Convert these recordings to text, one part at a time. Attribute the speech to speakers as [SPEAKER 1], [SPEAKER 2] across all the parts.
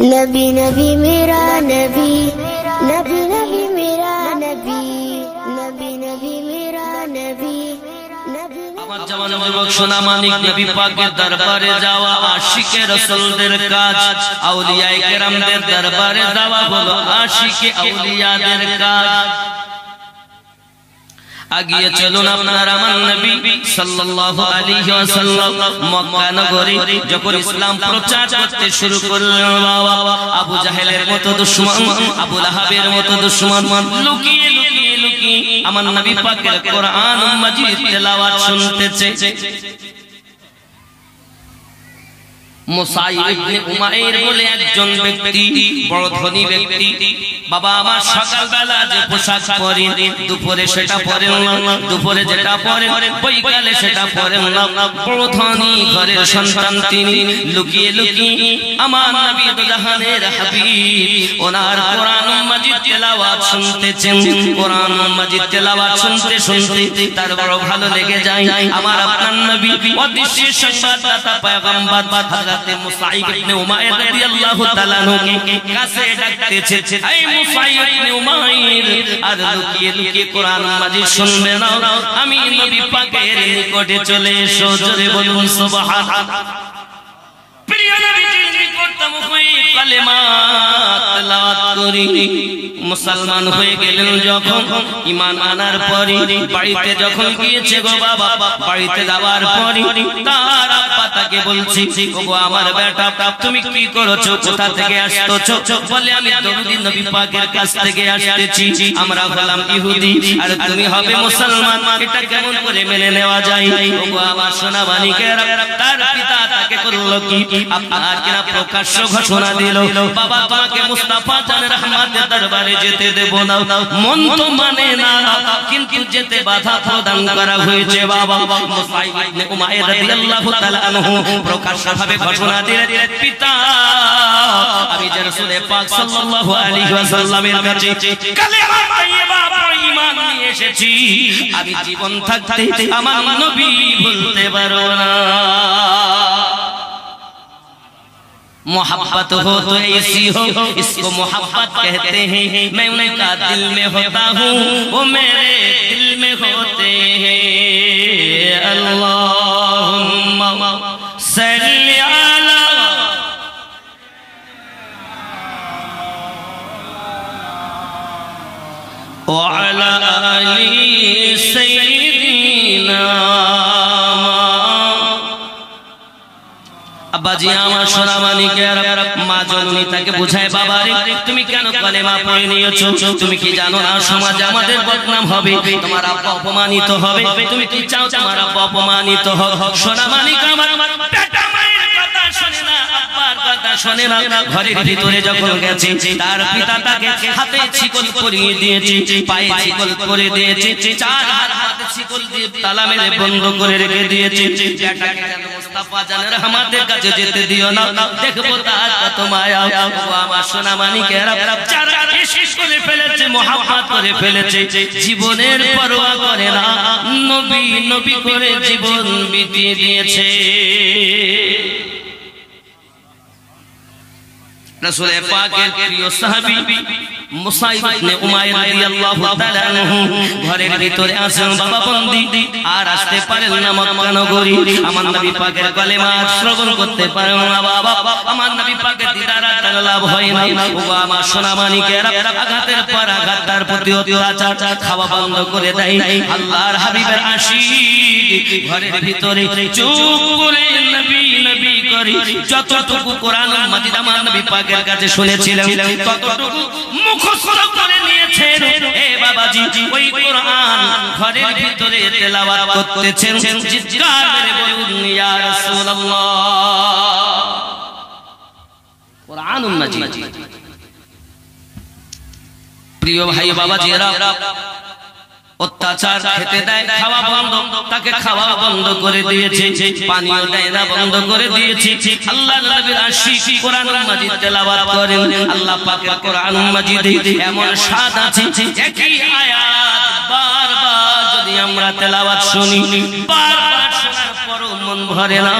[SPEAKER 1] नबी नबी मेरा नबी, नबी नबी मेरा नबी, नबी नबी मेरा नबी, नबी।
[SPEAKER 2] আমার জওয়ান যুবক সোনা মানিক নবী পাকের দরবারে যাওয়া আশিকে রাসূলদের কাজ, আউলিয়ায়ে কেরামদের দরবারে যাওয়া হলো আশিকে আউলিয়াদের কাজ। আগিয়ে চলুন আপনার আমার নবী সাল্লাল্লাহু আলাইহি ওয়াসাল্লাম মক্কা নগরে যখন ইসলাম প্রচার করতে শুরু করলেন, আবু জাহেলের মতো দুশমন, আবু লাহাবের মতো দুশমন লুকিয়ে লুকিয়ে লুকিয়ে আমার নবী পাকের কোরআন মাজিদ তেলাওয়াত শুনতেছে। মুসাইব ইবনে উমাইর বলে একজন ব্যক্তি, বড় ধনী ব্যক্তি, বাবা আমার সকালবেলা যে পোশাক পরেন দুপুরে সেটা পরেন না, দুপুরে যেটা পরেন বৈকালে সেটা পরেন না, বড় ধনী ঘরের সন্তান তিনি, লুকিয়ে লুকিয়ে আমার নবী দুজাহানের হাবিব ওনার কোরআন মাজিদ তেলাওয়াত শুনতেছেন। কোরআন মাজিদ তেলাওয়াত শুনতে শুনতে তার বড় ভালো লেগে যায়। আমার আপনার নবী অদৃশ্য সংবাদদাতা পয়গম্বর হযরত মুসাইব ইবনে উমাইর রাদিয়াল্লাহু তাআলা আনহুকে কাছে ডাকতেছে, এই মুসাইব ইবনে উমাইর, আর লুকিয়ে লুকিয়ে কোরআন মাজিদ শুনবে না, আমি নবী পাকের নিকটে চলে এসো। জোরে বলুন সুবহানাল্লাহ। প্রিয় নবীজির নিকটতম হয়ে কালেমা তেলাওয়াত করি মুসলমান হয়ে গেলেন যখন, ঈমান আনার পরে বাড়িতে যখন গিয়েছে গো বাবা, বাড়িতে যাওয়ার পরে তার আব্বা তাকে বলছি, ওগো আমার বেটা তুমি কি করছো, কোথা থেকে আসছো? বলে আমি দরুদি নবী পাকের কাছ থেকে আসতেছি, আমরা হলাম ইহুদি আর তুমি হবে মুসলমান, এটা কেমন করে মেনে নেওয়া যায়? ওগো আমার সোনা মানিকেরা, তার পিতা তাকে করলো কি, আপনার কিনা প্রকাশ্য ঘোষণা দিল, বাবা তোমাকে মুস্তাফা জানের রহমতের দরবারে যেতে দেব না। মন তো মানে না, কিন্তু যেতে বাধা প্রদান করা হয়েছে। বাবা মুসাইব ইবনে উমাইর রাদিয়াল্লাহু তাআলা আনহু প্রকাশ্যভাবে ঘোষণা দিলেন, পিতা আমি যে রাসূল পাক সাল্লাল্লাহু আলাইহি ওয়াসাল্লামের কাছে কালেমা তাইয়্যিবা ঈমান নিয়ে এসেছি, আমি জীবন থাকতে আমার নবী ভুলতে পারবো না। मोहब्बत हो तो ऐसी हो, इसको मोहब्बत कहते हैं, मैं उनका दिल में होता हूँ, वो मेरे दिल में होते हैं। अल्लाहुम्मा सल्ली अला व अला आलि सय्यिदिना। আব্বাজি আমার সোনা মানিকের মা জননী তাকে বুঝায়, বাবা রে তুমি কেন কালেমা পড়ে নিয়েছো? তুমি কি জানো না সমাজে আমাদের বদনাম হবে, তোমার আব্বা অপমানিত হবে? তুমি কি চাও তোমার আব্বা অপমানিত হোক? সোনা মানিক আমার বেটা মায়ের কথা শুনে না, আব্বার কথা শুনে না। ঘরের ভিতরে যখন গেছে তার পিতা তাকে হাতে শিকল পরিয়ে দিয়েছে, পায়ে শিকল করে দিয়েছে, চার হাতে শিকল দিয়ে তালা মেরে বন্ধ করে রেখে দিয়েছে। বেটাকে যেন মুস্তাফা জানের রহমতের কাছে যেতে দিও না, দেখবো তার কত মায়া। ও আমার সোনা মানিকেরা, যারা ইশক করে ফেলেছে, মোহাব্বত করে ফেলেছে, জীবনের পরোয়া করে না, নবী নবী করে জীবন বিতিয়ে দিয়েছে। রাসূল পাকের প্রিয় সাহাবী মুসাইব ইবনে উমাইর রাদিয়াল্লাহু তাআলা আনহু ঘরের ভিতরে আছেন বাবা বন্দি, আর আসতে পারেন না মক্কা নগরী, আমার নবী পাকের কালেমা শ্রবণ করতে পারেন না। বাবা আমার নবী পাকের দিদার লাভ হয় না। ও আমার সোনা মানিকেরা, আঘাতের পর আঘাত, তার প্রতি অত্যাচার, খাওয়া বন্ধ করে দেয়। আল্লাহর হাবিবের আশিক ঘরের ভিতরে চুপ করে নবী নবী করে যতটুকু কোরআন মাজিদ আমার নবী পাকের কাছে শুনেছিলেন ততটুকু মুখস্থ করে নিয়েছেন। এ বাবাজি ওই কোরআন ঘরের ভিতরে তেলাওয়াত করতেছেন, চিৎকার করে বলুন ইয়া রাসূলুল্লাহ। কোরআনুল মাজিদ। প্রিয় ভাই বাবাজিরা, অত্যাচার, খেতে দেয় খাওয়া বন্ধ, তাকে খাওয়া বন্ধ করে দিয়েছে, পানিও দেয় না, বন্ধ করে দিয়েছে। আল্লাহর নবীর আশিক কোরআনুল মাজিদ তেলাওয়াত করেন। আল্লাহ পাকের কোরআনুল মাজিদে এমন স্বাদ আছে, একই আয়াত বারবার যদি আমরা তেলাওয়াত শুনি, বারবার শোনার পরও মন ভরে না,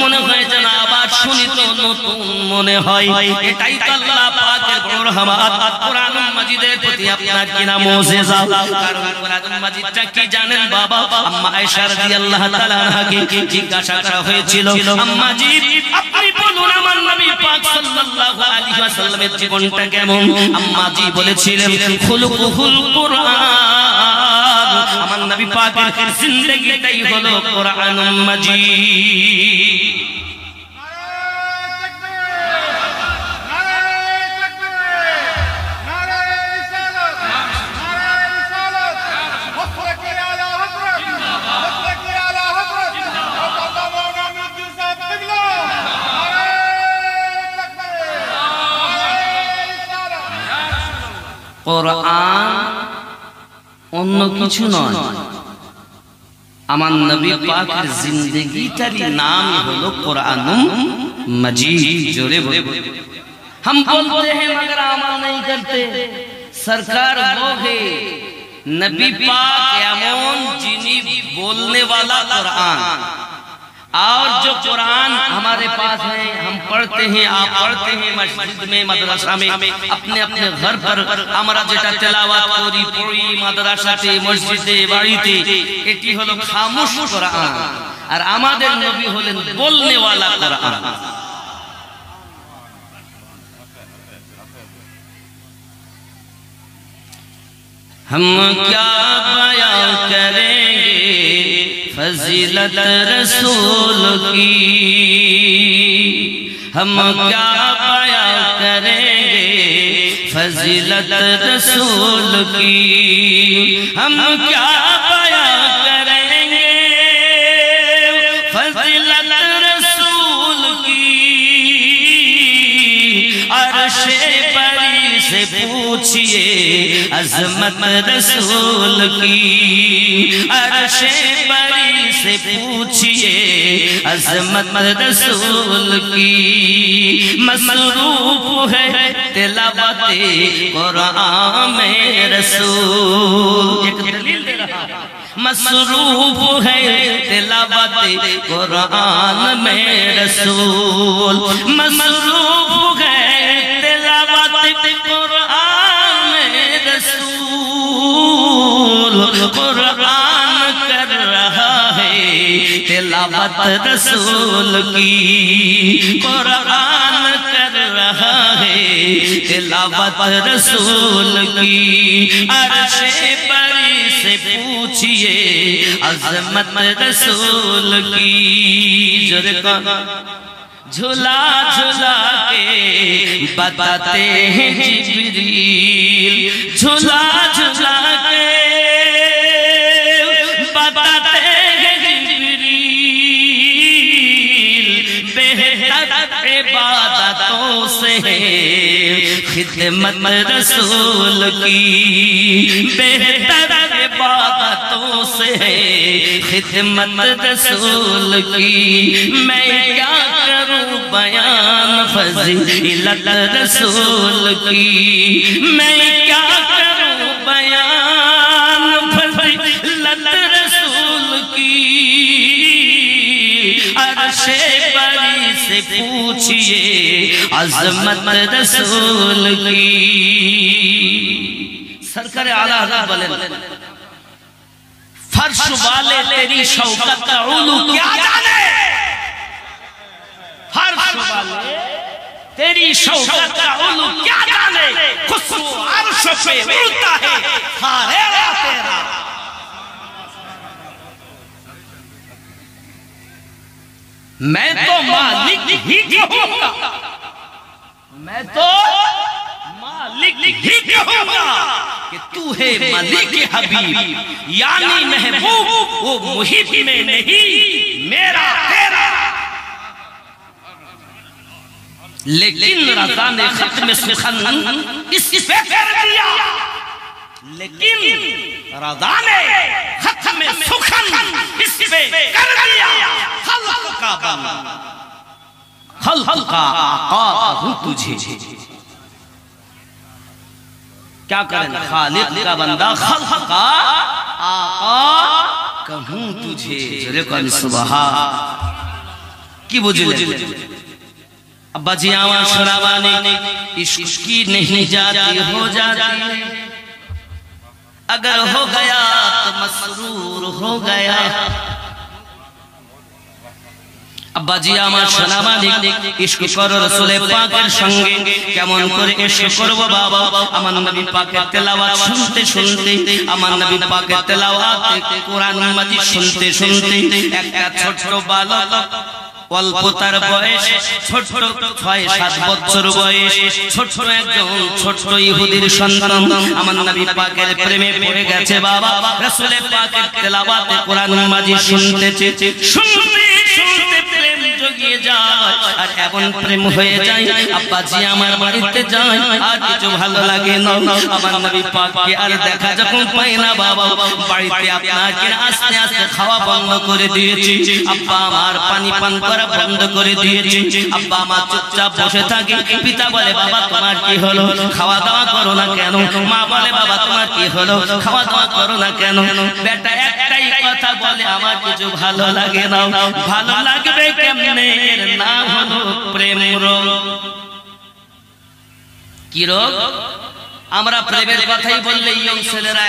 [SPEAKER 2] মনে হয় যেন আবার বারবার শুনি তো নতুন মনে হয়। এটাই তো আল্লাহ পাকের বড় রহমত কোরআন মাজিদের প্রতি আপনার কিনা মুজিজা। কারণ কোরআন মাজিদটা কি জানেন বাবা? আম্মা আয়েশা রাদিয়াল্লাহু তাআলা আনহাকে জিজ্ঞাসা করা হয়েছিল, আম্মা জি আপনি বলুন আমার নবী পাক সাল্লাল্লাহু আলাইহি ওয়াসাল্লামের জীবনটা কেমন? আম্মা জি বলেছিলেন খুলুকুল কুরআন, আমার নবী পাকের জিন্দেগিটাই হলো কোরআনুল মাজিদ। কোরআন অন্য কিছু নয়, আমার নবী পাকের জিন্দেগিটারই নাম হলো কোরআনুল मजीद। जोरे बोले हम बोलते हैं मगर अमल नहीं करते। सरकार वो है नबी पाक एमन जिनी बोलने वाला कुरान, और जो कुरान हमारे पास है हम पढ़ते हैं, आप पढ़ते हैं मस्जिद में मदरसा में अपने अपने घर पर আমরা যেটা তেলাওয়াত করি পড়ি মাদ্রাসাতে মসজিদে বাড়িতে, এটি হলো খামোশ কোরআন। আর আমাদের নবী হলেন বলনে वाला কোরআন। हम क्या बयां करेंगे फजीलत रसूल की, हम क्या बयां करेंगे फजीलत रसूल की, हम क्या बयां करेंगे फजीलत रसूल की। अर्शे बरी से पूछिए अज़मत रसूल की, अर्शे बरी से पूछिए अज़मत रसूल की। मसरूफ है तिलावते कुरान में रसूल, एक दलील दे रहा है, मसरूफ है तिलावते कुरान में रसूल, मसरूफ है तिलावते कुरान में रसूल। कुरान कर रहा है तिलावत रसूल की, कुरान कर रहा है तिलावत रसूल की। अर्शे बरी से पूछिए अज़मत रसूल की। जोरे का झुला झुला के बताते हैं जिब्रील, झुला झुला के बताते हैं जिब्रील। बेहतर इबादतों से है खिदमत रसूल की, बेहतर इबादतों से है खिदमत रसूल की। मैं क्या करूं बयान फजीलत रसूल की, मैं क्या करूं बयान फजीलत रसूल की। अर्शे बरी से पूछिए अज़मत रसूल की। सरकार आला हज़रत बोले फर्श वाले तेरी शौकत का उलू क्या जाने, फर्श वाले तेरी शौकत का उलू क्या जाने। खुशबू अर्श पे उड़ता है खारेरा तेरा। मैं तो मालिक ही कहूंगा, मैं तो मालिक ही कहूंगा कि तू है मलिक हबीब, यानी महबूब वो मुहिब में नहीं मेरा तेरा। लेकिन रज़ा ने खत्म सुखन इस पे कर दिया, लेकिन रज़ा ने खत्म सुखन इस पे कर दिया। खल्क़ का बंदा, खल्क़ का आका हूँ तुझे। क्या करें खालिक का बंदा खल्क़ का आका कहूँ तुझे। जोरे कौन सुबहान की बुझले अब्बा जी आवाज़ सुनावाने इश्क की नहीं जाती हो जाती, अगर हो गया तो मसरूर हो गया। अब्बा जी आमार सोना मालिक इश्क करो रसूले पाकेर संगे, केमन करे इश्क करबो बाबा, आमार नबी पाकेर तेलाওয়াত শুনতে শুনতে, आमार नबी पाकेर तेलाওয়াত कुरान माजिद শুনতে শুনতে একটা ছোট বালক অল্প তার বয়স, ছোট ৬-৭ বছর বয়স, ছোট একজন ছোট ইহুদির সন্তান আমার নবী পাকের প্রেমে পড়ে গেছে বাবা। রাসূলের পাকের তেলাওয়াত কোরআন মাজিদ শুনতেছে, শুনতে শুনতে প্রেম জগিয়ে যায় আর এমন প্রেম হয়ে যায় আব্বা জি আমার বাড়িতে যায় আর কিছু ভালো লাগে না। আমার নবী পাককে আর দেখা যখন পাই না বাবা, বাড়িতে আপনাকে আস্তে আস্তে খাওয়া বন্ধ করে দিয়েছি, আব্বা আমার পানি পান করা বন্ধ করে দিয়েছি, আব্বা আমার চুপচাপ বসে থাকে। পিতা বলে বাবা তোমার কি হলো, খাওয়া দাওয়া করো না কেন? মা বলে বাবা তোমার কি হলো, খাওয়া দাওয়া করো না কেন? বেটা একটাই কথা বলে আমার কিছু ভালো লাগে না। ভালো লাগবে কেমনে? এর নাম হলো প্রেম রোগ। কি রোগ? আমরা প্রেমের কথাই বললে ইয়ং ছেলেরা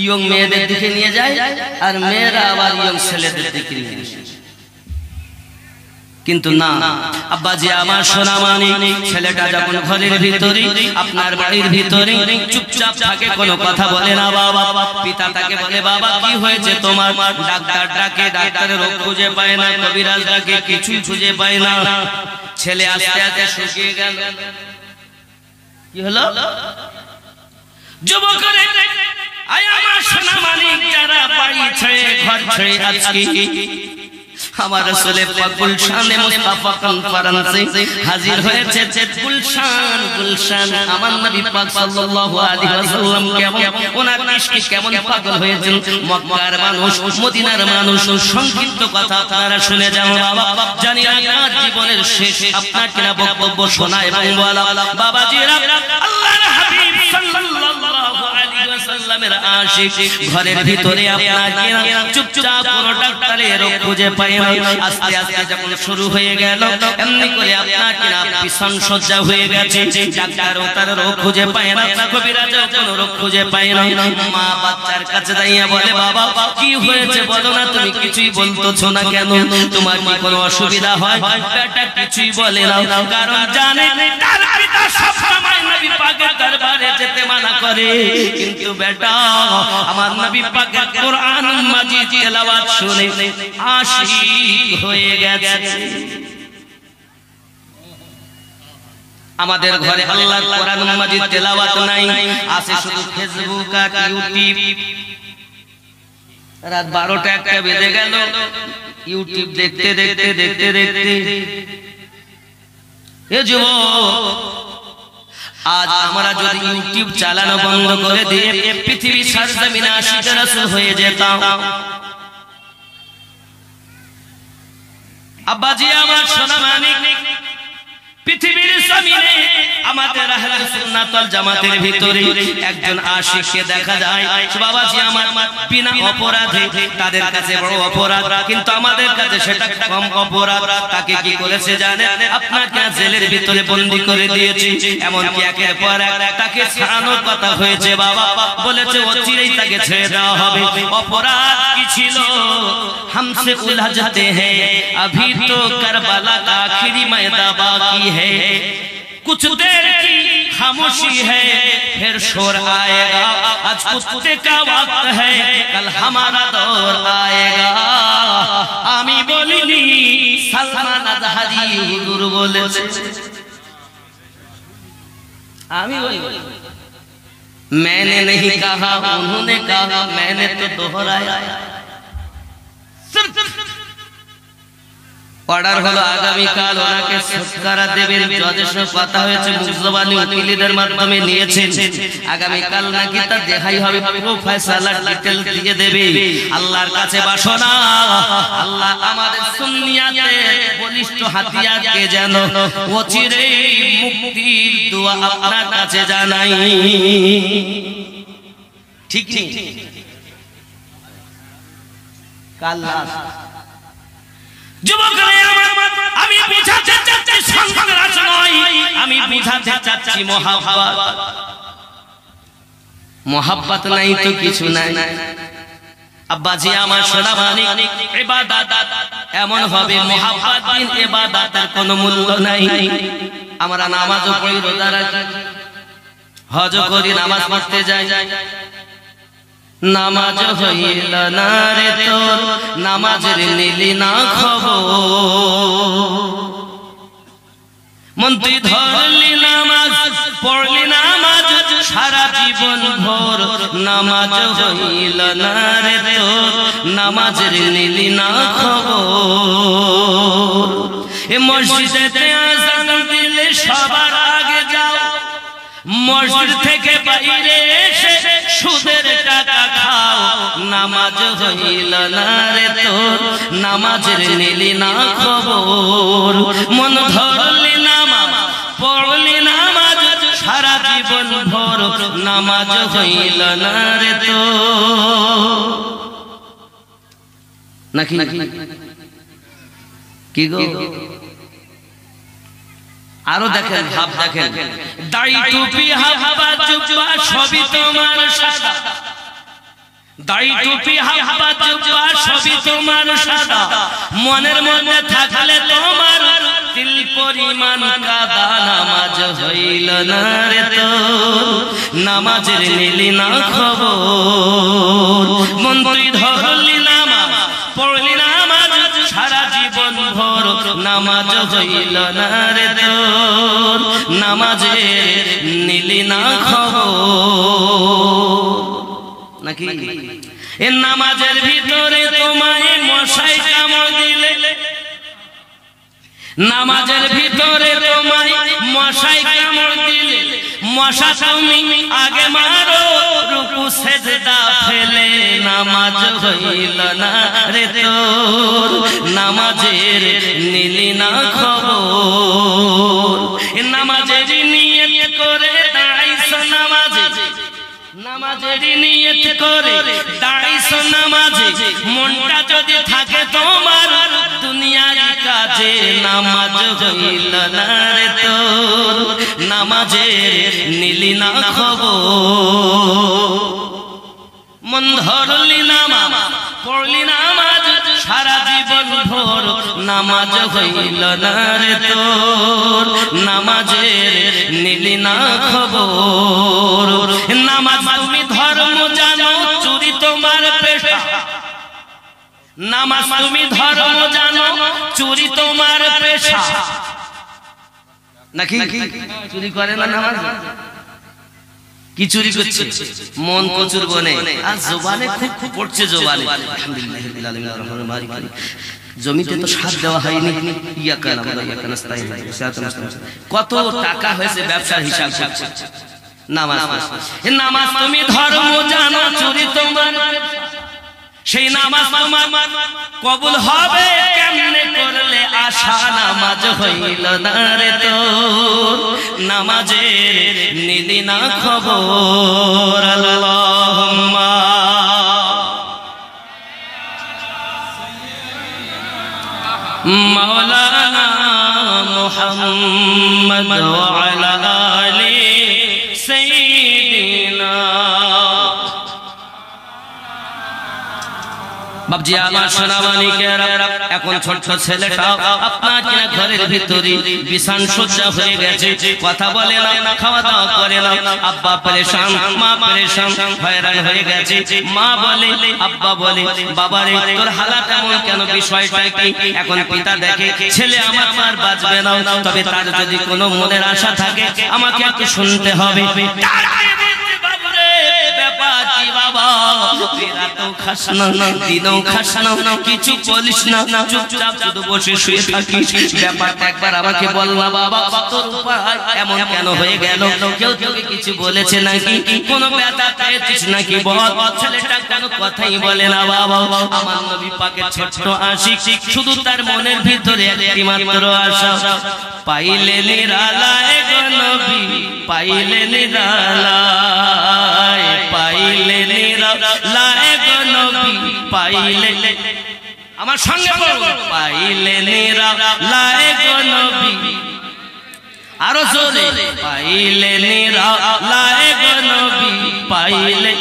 [SPEAKER 2] ইয়ং মেয়েদের দিকে নিয়ে যায় আর মেয়েরা আবার ইয়ং ছেলেদের দিকে নিয়ে যায়। কিন্তু না আব্বাজি আমার সোনা মানিক, ছেলেটা যখন ঘরের ভিতরে আপনার বাড়ির ভিতরে চুপচাপ থাকে, কোনো কথা বলে না বাবা, পিতা তাকে বলে বাবা কি হয়েছে তোমার? ডাক্তার ডাকে, ডাক্তারের রোগ খুঁজে পায় না, কবিরাজ ডাকে, কিছুই খুঁজে পায় না। ছেলে আস্তে আস্তে শুকিয়ে গেল। কি হলো? যুবকরে আয় আমার সোনা মানিক, যারা বাড়ি ছেড়ে ঘর ছেড়ে আজকে আমার রাসূলের পাক গুলশানে মুস্তাফা কনফারেন্সে হাজির হয়েছে। গুলশান গুলশান আমার নবী পাক সাল্লাল্লাহু আলাইহি ওয়াসাল্লাম কেমন ওনার ইশকে কেমন পাগল হয়েছেন। মক্কার মানুষ, মদিনার মানুষ, সংক্ষিপ্ত কথা আপনারা শুনে যান বাবা। জানি আপনার জীবনের শেষ আপনাকে না বক্তব্য শোনা এবং বলা বাবাজিরা, আল্লাহর হাবিব সাল্লাল্লাহু আলাইহি ওয়াসাল্লামের আশিক ঘরের ভিতরে আপনাকে চুপচাপ কোন ডাক্তারের রোগ খুঁজে পায় না। আস্তে আস্তে যখন শুরু হয়ে গেল এমনি করে আপনাকে না বিছান সজ্জা হয়ে গেছে, ডাক্তারও তার রোগ খুঁজে পায় না, কবিরাজও কোন রোগ খুঁজে পায় না। মা বাচ্চার কাছে দাঁড়িয়ে বলে বাবা কি হয়েছে বলো না, তুমি কিছুই বলতেছো না কেন? তোমার কি কোনো অসুবিধা হয়? বেটা কিছুই বলে না, কারণ জানে তার পিতা সব সময় নবী পাকের দরবারে যেতে মানা করে। কিন্তু বেটা আমার নবী পাকের কোরআন মাজিদ তেলাওয়াত শুনে আশিক হয়ে গেছে। আমাদের ঘরে আল্লাহর কোরআন মাজিদ তেলাওয়াত নাই, আছে শুধু ফেসবুক আর ইউটিউব। রাত 12টা 1টা বেজে গেল, ইউটিউব দেখতে দেখতে দেখতে দেখতে এ যুবক, আজ আমরা যদি ইউটিউব চালানো বন্ধ করে দিয়ে পৃথিবীর সরজমিনে আশিকের রাসূল হয়ে যেতাম। আব্বাজি আমার সোনা মানিক, পৃথিবীর জমিনে আমাদের আহলে সুন্নাত ওয়াল জামাতের ভিতরে একজন আশিককে দেখা যায় বাবাজি আমার বিনা অপরাধে, তাদের কাছে বড় অপরাধ, কিন্তু আমাদের কাছে সেটা কম অপরাধ। তাকে কি করেছে জানেন? আপনাকে জেলের ভিতরে বন্দী করে দিয়েছে, এমনকি একের পর এক তাকে ছাড়ানোর কথা হয়েছে বাবা, বলেছে অচিরেই তাকে ছেড়ে দেওয়া হবে। অপরাধ কি ছিল? हमसे उलझते हैं अभी तो करबला का आखिरी मैदान बाकी है, कुछ देर की खामोशी है फिर शोर आएगा, आज कुत्ते का वक्त है कल हमारा दौर आएगा। आमी बोलिनी सलमान अजहरी हुजूर बोलेছে, आमी बोली मैंने नहीं कहा उन्होंने कहा, मैंने तो दोहराया। অর্ডার হলো আগামীকাল ওনাকে ছুটকারা দেবের জজের সাথে কথা হয়েছে, মুজবানি উকিলদের মাধ্যমে নিয়েছেন। আগামীকাল নাকি তার দেখাই হবে, পুরো ফয়সালা ডিটেইল দিয়ে দেবে। আল্লাহর কাছে বাসনা, আল্লাহ আমাদের সুন্নিয়াতের বলিষ্ঠ হাতিয়ারকে যেন অচিরেই মুক্তির দোয়া আপনার কাছে জানাই। ঠিক ঠিক কাল যুবকরা আমি বুঝাতে চাচ্ছি জাতির সন্তানের আশা নয়, আমি বুঝাতে চাচ্ছি মোহাব্বত নাই তো কিছু নাই। আব্বাজি আমার সোনা মানিক, ইবাদত এমন হবে মোহাব্বত বিন ইবাদতের কোনো মূল্য নাই। আমরা নামাজও পড়ি, রোজা রাখি, হজ করি, নামাজ পড়তে যাই, নামাজ হইল না রে তোর, নামাজের নিলি না খবর। মন তুই ধরলি নামাজ, পড়লি নামাজ সারা জীবন ভোর, নামাজ হইল না রে তোর, নামাজের নিলি না খবর। এ মসজিদে আযান দিলে সবার আগে যাও, মসজিদ থেকে বাইরে এসে সুদের টাকা খাও, নামাজ হইল না রে তোর, নামাজের নিলি না খবর। মন ধরলি নামাজ, পড়লি নামাজ সারা জীবন ভোর, নামাজ হইল না রে তোর। নাকি কি গো? আরো দেখেন, ভাব দেখেন, দাড়ি টুপি হাবা জুব্বা সবই তোমার সাদা, দাড়ি টুপি হাবা জুব্বা সবই তোমার সাদা, মনের মধ্যে থাকলে তোমার তিল পরিমাণ কাদা, নামাজ হইল না রে তোর, নামাজের নিলি না খবর। মন তুই ধরলি নামাজ, পড়লি নামাজ সারা জীবন ভোর, নামাজ হইল না রে তোর, নামাজের নিলি না খবর। নাকি এ নামাজের ভিতরে তোমায় মশাই কামড় দিলে, নামাজের ভিতরে তোমায় মশাই কামড় দিলে, মশা তুমি আগে মারো, রুকু সেজদা ফেলে, নামাজ হইল না রে তোর, নামাজের নিলি না খবর। নামাজের নিয়ত করে দাঁড়াইছো নামাজে, নামাজের নিয়ত করে দাঁড়াইছো নামাজে, মনটা যদি থাকে তোমার দুনিয়ার কাজে, নামাজ হইল না রে তোর, নামাজের নিলি না খবর। মন ধরলি নামাজ, পড়লি নামাজ সারা জীবন ভোর, নামাজ হইল না রে তোর, নামাজের নিলি না খবর। নামাজ তুমি ধর্ম জানো, চুরি তোমার পেশা, নামাজ তুমি ধর্ম জানো, চুরি তোমার পেশা। নাকি চুরি করে না নামাজ? কি চুরি করছে? মন কচুর বনে, আর জবানে খুব পড়ছে, জবানে আলহামদুলিল্লাহিল আলামিন আর রহমানির মালিক। জমিতে তো সার দেওয়া হয়নি, ইয়াকা নামাজ ইয়াকা নাস্তাইন, কত টাকা হয়েছে ব্যবসার হিসাব করছে। নামাজ, নামাজ তুমি ধর্ম জানো, চুরি তোমার, সেই নামাজ তোমার কবুল হবে কেমনে করলে আশা, নামাজ হইল না রে তোর, নামাজের নিলি না খবর। আল্লাহুম্মা মাওলানা মুহাম্মদ ওয়া আলা আলি সাইয়্যিদিনা। বাবজি আমার সোনা মানিকেরা, এখন ছোট ছেলেটা আপনার কিনা ঘরের ভিতরে বিছান সজ্জা হয়ে গেছে, কথা বলে না, খাওয়া দাওয়া করে না, আব্বা পরেশান, মা পরেশান, হয়রান হয়ে গেছে। মা বলে, আব্বা বলে, বাবারে তোর হালাত এমন কেন, বিষয়টা কি? এখন পিতা দেখে ছেলে আমার আর বাঁচবে না, তবে তার যদি কোনো মনের আশা থাকে আমাকে একটু শুনতে হবে। বাবা রাতও খাস না, দিনও খাস না, কিছু বলিস না, চুপচাপ শুধু বসে শুয়ে থাকিস। ব্যাপারটা একবার আমাকে বল না বাবা, তোর উপায় এমন কেন হয়ে গেল? কেউ তোকে কিছু বলেছে নাকি? কোনো ব্যথা পেয়েছিস নাকি? বল। ছেলেটা কোনো কথাই বলে না বাবা। আমার নবী পাকের ছোট্ট আশিক, শুধু তার মনের ভিতরে একটি মাত্র আশা, পাইলে নিরালায় গো নবী, পাইলে নিরালায়, পাইলে নিরালায় গো নবী, পাইলে। আমার সঙ্গে বলুন পাইলে নিরালায় গো নবী আরো জোরে পাইলে নিরালায় গো নবী পাইলে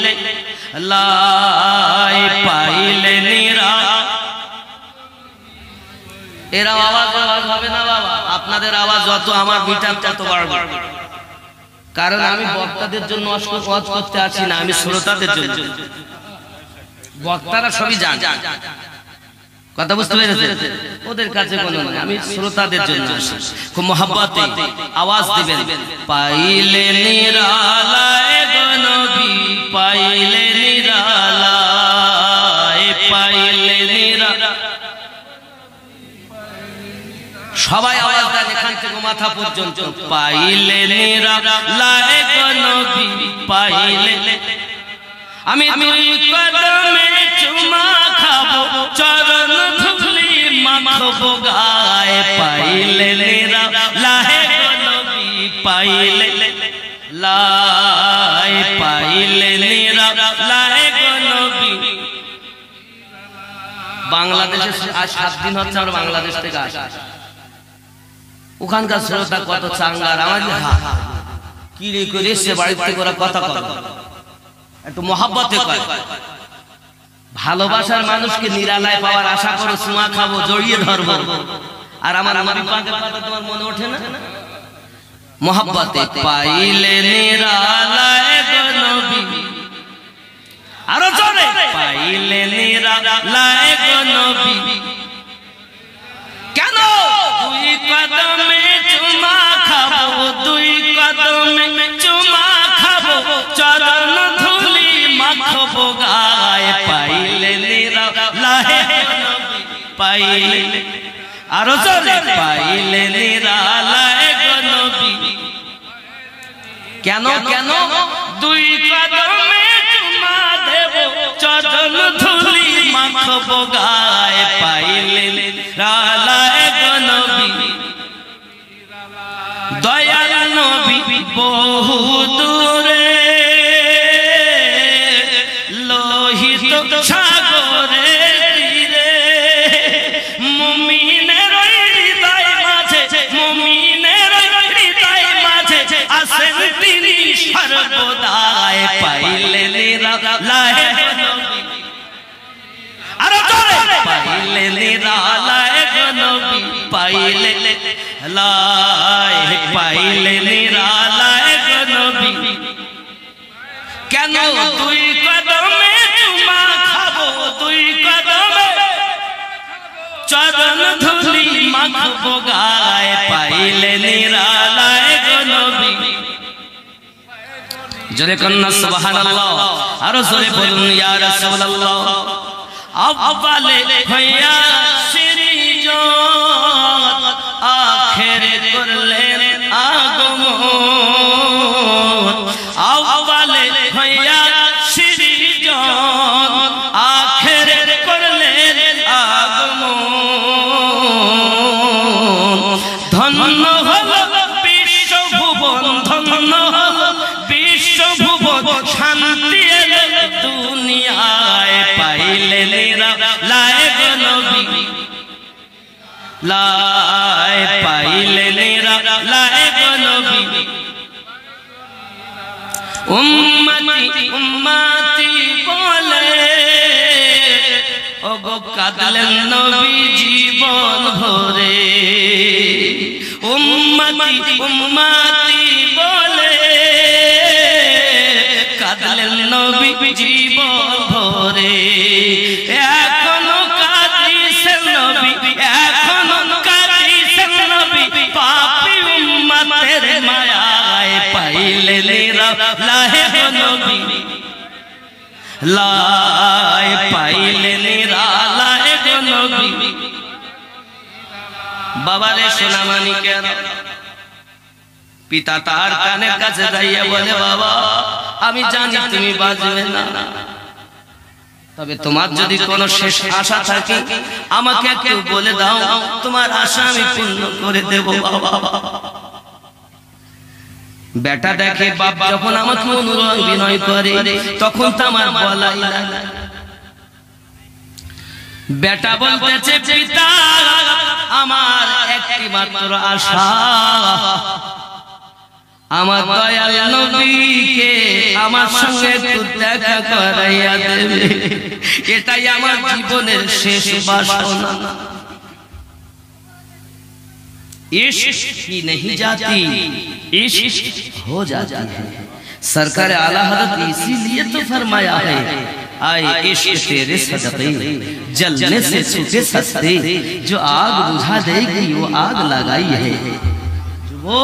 [SPEAKER 2] লাই পাইলে নিরা এর আওয়াজ হবে না বাবা আপনাদের আওয়াজ যত আমার মিটার তত বাড়বে কারণ আমি বক্তাদের জন্য ওয়াজ করতে আছি না আমি শ্রোতাদের জন্য বক্তারা সবই জানে কথা বুঝতে পেরেছেন ওদের কাছে কোনো নয় আমি শ্রোতাদের জন্য আসি খুব মহব্বতে আওয়াজ দিবেন পাইলে নিরালায় গো নবী পাইলে নিরালায় পাইলে নিরালায় সবাই আওয়াজ দেন এখান থেকে মাথা পর্যন্ত পাইলে নিরালায় গো নবী পাইলে আমি দুই কদমে চুমা খাবো চরণ ধুলি মাখবো গায়ে পাইলে নিরালায় গো নবী পাইলে লাই পাইলে নিরালায় গো নবী বাংলাদেশে আজ 7 দিন হচ্ছে আমরা বাংলাদেশ থেকে আসি ওখানকার শ্রোতা কত চাঙ্গার আমার কি রে করে সে বাড়িতে করে কথা কথা একটু মহব্বতে কয় ভালোবাসার মানুষকে নিরালায় পাওয়ার আশা করো চুমা খাবো জড়িয়ে ধরবো আর আমার নবী পাকের কথা তোমার মনে ওঠে না মহব্বতে পাইলে নিরালায় গো নবী আরো জোরে পাইলে নিরালায় গো নবী কেন দুই কদমে চুমা খাবো দুই কদমে চুমা খাবো চরণ ধুলি মাখবো গায়ে পাইলে নিরালায় গো নবী পাইলে আরো জোরে পাইলে নিরালায় গো নবী কেন কেন দুই কদমে চুমা দেব চরণ ধুলি মাখবো গায়ে পাইলে নিরালায় গো নবী দয়াল নবী বহু দূরে লোহিত সাগরে তীরে মুমিনের হৃদয় মাঝে মুমিনের হৃদয় মাঝে আসেন তিনি সর্বদাই পাইলে নিরালায় গো নবী আরো জোরে পাইলে নিরালায় গো নবী পাইলে লাই পাইলে নিরালায় গো নবী কেন দুই কদমে চুমা খাবো দুই কদমে চরণ ধুলি মাখবো গায়ে পাইলে নিরালায় গো নবী জোরে কন্না সুবহানাল্লাহ আরো জোরে বলুন ইয়া রাসূলুল্লাহ আব্বালে হইয়া সৃজন আখেরে করলেন আগমন আব্বালে হইয়া সৃজন আখেরে করলেন আগমন ধন্য হলো বিশ্বভুবন ধন্য হলো বিশ্বভুবন শান্তি এলো দুনিয়ায় পাইলে নিরালায় গো নবী লাই পাইলে নিরালায় গো নবী উম্মতি উম্মতি বলে ওগো কাঁদলেন নবী জীবন ভরে উম্মতি উম্মতি বলে কাঁদলেন নবী জীবন ভরে এখনো কাঁদিছেন নবী এখনো কাঁদিছেন নবী পাপী উম্মতের মায়ায় পাইলে নিরালায় গো নবী লাই পাইলে নিরালায় গো নবী বাবারে সোনামানি কেন পিতা তার কানের কাছে যাইয়া বলে বাবা আমি জানি তুমি বাঁচবে না তবে তোমার যদি কোনো শেষ আশা থাকে আমাকে একটু বলে দাও তোমার আশা আমি পূর্ণ করে দেব বাবা বেটা দেখে বাপ যখন আমাকে অনুরোধ বিনয় করে তখন তো আমার বলাই লাগে বেটা বলতেছে পিতা আমার একটি মাত্র আশা, আমার দয়াল নবীকে আমার সঙ্গে একটু দেখা করাইয়া দেবে, এটাই আমার জীবনের শেষ বাসনা। इश्क की नहीं जाती, इश्क हो जाती है। सरकार आला हज़रत इसीलिए तो फरमाया है, आए इश्क तेरे सदक़े जलने से छूटे सस्ते, जो आग बुझा देगी वो आग लगाई है। वो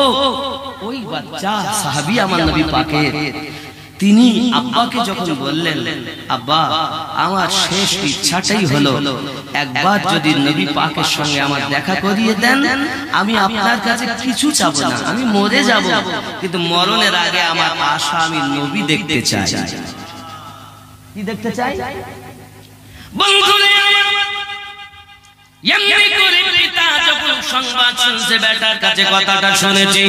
[SPEAKER 2] कोई बच्चा साहबी আমার নবী পাকের, তিনি আব্বাকে যখন বললেন, আব্বা আমার শেষ ইচ্ছাটাই হলো একবার যদি নবী পাকের সঙ্গে আমার দেখা করিয়ে দেন, আমি আপনার কাছে কিছু চাবো না, আমি মরে যাব, কিন্তু মরণের আগে আমার আশা আমি নবী দেখতে চাই। কি দেখতে চাই? বন্ধুরে এমনি করে পিতা যখন সংবাদ শুনছে, বেটার কাছে কথাটা শুনেছে,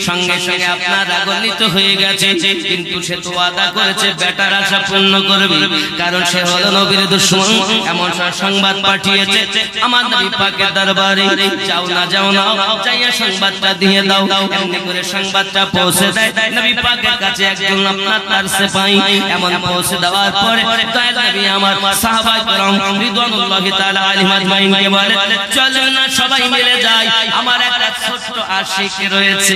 [SPEAKER 2] সঙ্গে সঙ্গে আপনার রাগান্বিত হয়ে গেছে, কিন্তু সে তো ওয়াদা করেছে বেটার আশা পূর্ণ করবে, কারণ সে হলো নবীর দুশমন। এমন সংবাদ পাঠিয়েছে আমার নবী পাকের দরবারে, যাও না যাও না, যাইয়া সংবাদটা দিয়ে দাও। এমনি করে সংবাদটা পৌঁছে দেয় নবী পাকের কাছে একজন আপনার তার সিপাহী। এমন পৌঁছে দেওয়ার পরে দয়াল নবী আমার সাহাবায়ে কেরাম রিদওয়ানুল্লাহি তাআলা আলাইহিম আজমাইনকে বলে, চলো না সবাই মিলে যাই, আমার একটা ছোট্ট আশিক রয়েছে।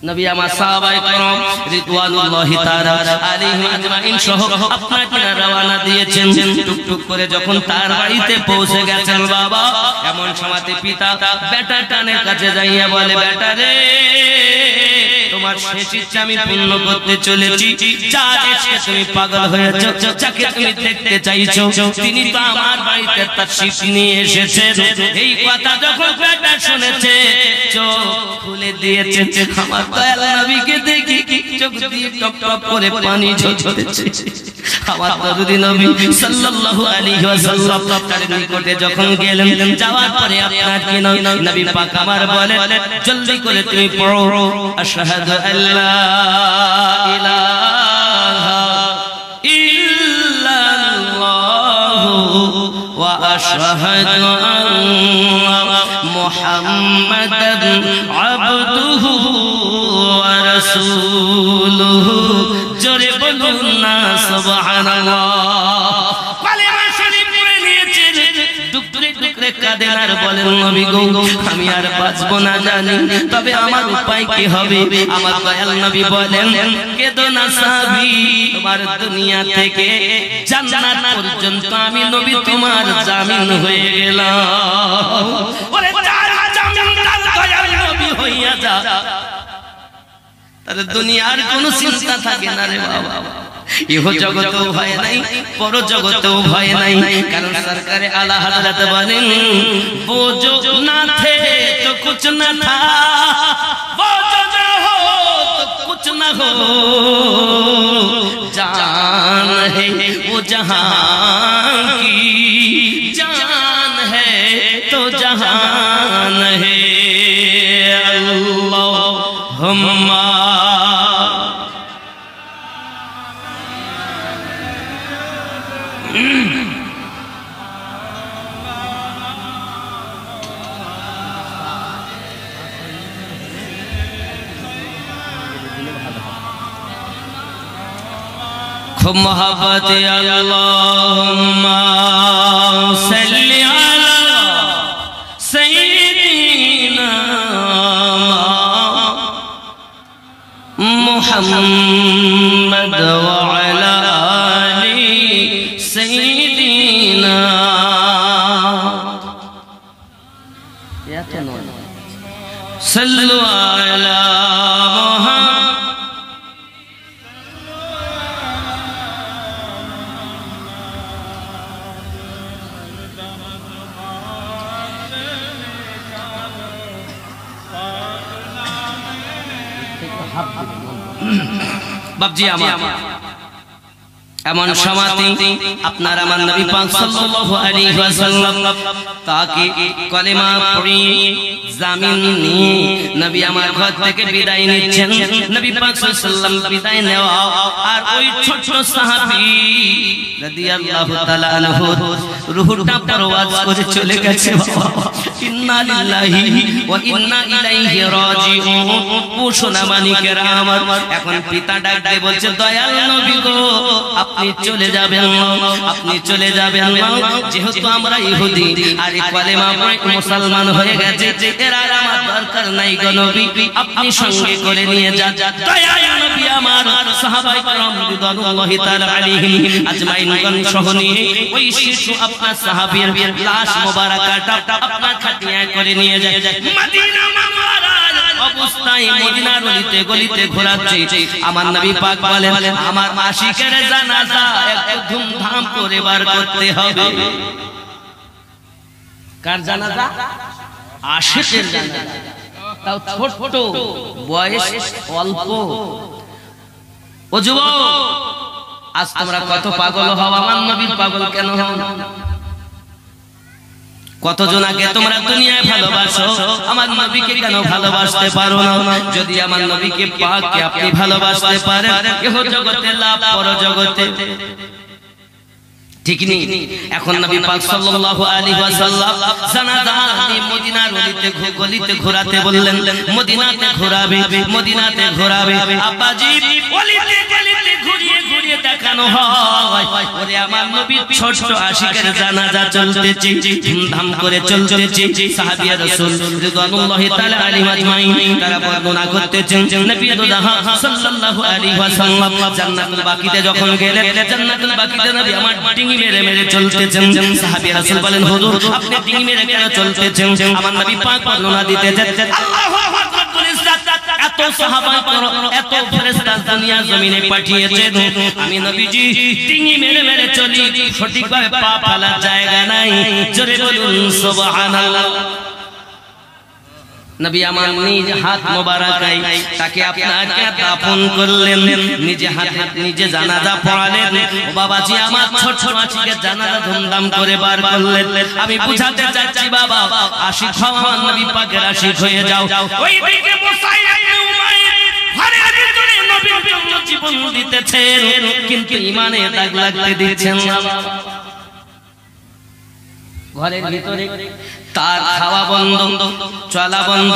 [SPEAKER 2] নবী আমার সাহাবায়ে কেরাম রিদওয়ানুল্লাহি তাআলা আলাইহিম আজমাইন সহ আপনাকে রওনা দিয়েছেন। টুকটুক করে যখন তার বাড়িতে পৌঁছে গেছেন বাবা, এমন সময়তে পিতা বেটা টানের কাছে যাইয়া বলে, বেটা রে তোমার শেষ ইচ্ছা আমি পূর্ণ করতে চলেছি, যার ইচ্ছা তুমি পাগল হয়েছো, যাকে তুমি দেখতে চাইছো, তিনি তো আমার বাড়িতে তাশরীফ নিয়ে এসেছেন। এই কথা যখন বেটা শুনেছে চোখ খুলে দিয়েছে। আমার দয়াল নবীকে দেখি চোখ দিয়ে টপ টপ করে পানি ঝরছে। আমার দরদি নবী সাল্লাল্লাহু আলাইহি ওয়াসাল্লাম তার নিকটে যখন গেলেন, যাওয়ার পরে আপনাকে নবী পাক আমার বলেন, জলদি করে তুমি পড়ো আশহাদু আল্লা ইলাহা ইল্লাল্লাহু ওয়া আশহাদু আন্না মুহাম্মাদান আবদুহু ওয়া রাসূলুহু। জোরে বলুন না সুবহানাল্লাহ। কালেমা শরীফ পড়ে নিয়েছেন, টুকরে টুকরে কাঁদেন আর বলেন, নবী গো আমি আর বাঁচব না জানি, তবে আমার উপায় কি হবে? আমার দয়াল নবী বলেন, কেঁদো না সাহাবী, তোমার দুনিয়া থেকে জান্নাত পর্যন্ত আমি নবী তোমার জামিন হয়ে গেলাম। ওরে যার জামিনদার দয়াল নবী হইয়া যা, তার দুনিয়ার কোনো চিন্তা থাকে না রে বাবা। ইহ জগতেও ভয় নাই, পর জগতেও ভয় নাই, কারণ সরকারে আলা হযরত বলেন, वो जो ना थे तो कुछ ना था, वो जो ना हो तो कुछ ना हो, जान है वो जहां की, जान है तो जहान है। अल्लाहुम्मा खूब मोहब्बत अल्लाहुम्मा सल्ली अला सय्यिदिना मुहम्मद व अला आलि सय्यिदिना। सल्लु अला मुहम्मद। বাপজি আমার এমন সমাধি আপনার আমার নবী পাক সাল্লাল্লাহু আলাইহি ওয়াসাল্লাম তাকে কলেমা পড়িয়ে জামিন নিয়ে নবী আমার ঘর থেকে বিদায় নিচ্ছেন। নবী পাক সাল্লাল্লাহু আলাইহি ওয়াসাল্লাম বিদায় নেওয়া আর ওই ছোট সাহাবী রাদিয়াল্লাহু তাআলা আনহু রূহটা পরওয়াজ করে চলে গেছে। ইন্না লিল্লাহি ওয়া ইন্না ইলাইহি রাজিউন। ও সোনামানিকেরা আমার, এখন পিতা ডাক দিয়ে বলছে, দয়াল নবী গো আপনি চলে যাবেন না, আপনি চলে যাবেন না। যেহেতু আমরা ইহুদি আর কলেমা পড়ে মুসলমান হয়ে গেছে, এরা আমার দরকার নাই গো নবী, আপনি সঙ্গে করে নিয়ে যান। দয়াল নবী আমার সাহাবায়ে کرام রিদওয়ানুল্লাহি তাআলা আলাইহিম আজমাইন সহ নিয়ে ওই শিশু আপনার সাহাবীর লাশ মোবারকাটা আপনার খাটিয়ায় করে নিয়ে যায়। মদিনা মুনাওয়ারার অবস্থায় মদিনার গলিতে গলিতে ঘোরাচ্ছে। আমার নবী পাক বলেন, আমার আশিকের জানাজা একটু ধুমধাম করে বার করতে হবে। কার জানাজা? আশিকের জানাজা, তাও ছোট বয়স অল্প। ও যুবক, আজ তোমরা কত পাগল হও, আমার নবীর পাগল কেন হও? কতজন আগে তোমরা দুনিয়ায় ভালোবাসো, আমার নবীকে কেন ভালোবাসতে পারো না? যদি আমার নবীকে পাককে আপনি ভালোবাসতে পারেন, ইহ জগতে লাভ পর জগতে ঠিক নেই। এখন নবী পাক সাল্লাল্লাহু আলাইহি ওয়াসাল্লাম জানাজা মদিনার গলিতে ঘোরাতে বললেন। মদিনাতে ঘোরাবে, মদিনাতে ঘোরাবে। আব্বাজি গলিতে গলিতে ঘুরিয়ে ঘুরিয়ে দেখানো হয়, ওরে আমার নবীর ছোট আশিকের জানাজা চলতেছে, ধুমধাম করে চলতেছে। সাহাবী রাসূল রিদওয়ানুল্লাহি তাআলা আলাইহিম আজমাইন তারা বর্ণনা করতেছেন, নবী সাল্লাল্লাহু আলাইহি ওয়াসাল্লাম জান্নাতুল বাকিতে যখন গেলেন, জান্নাতুল বাকিতে নবী আমার ডিঙি মেরে মেরে চলতেছেন। সাহাবী রাসূল বলেন, হুজুর আপনি ডিঙি মেরে কেন চলতেছেন? আমার নবী পাক বর্ণনা দিতেছেন, আল্লাহু আকবার বলে এত সাহাবা এত ফেরেশতা দুনিয়া জমিনে পাঠিয়েছেন, আমি নবীজি ডিঙি মেরে মেরে চলি, সঠিকভাবে পা ফেলার জায়গা নাই। জোরে বলুন সুবহানাল্লাহ। নবী আমার নিজ হাত মোবারকায় তাকে আপনাকে দাফন করলেন, নিজে হাতে নিজে জানাজা পড়ালেন। ও বাবাজি আমার ছোট আশিকে জানাজা ধুমধাম করে বার করলেন। আমি বুঝাতে চাচ্ছি বাবা, আশিক হওয়া নবী পাকের আশিক হয়ে যাও। ওই দিকে মুসাইব ইবনে উমাইর ঘরের ভিতরে নবীর জন্য জীবন দিতেছেন, কিন্তু ঈমানে দাগ লাগতে দিচ্ছেন না। ঘরের ভিতরে তার খাওয়া বন্ধ, চলা বন্ধ,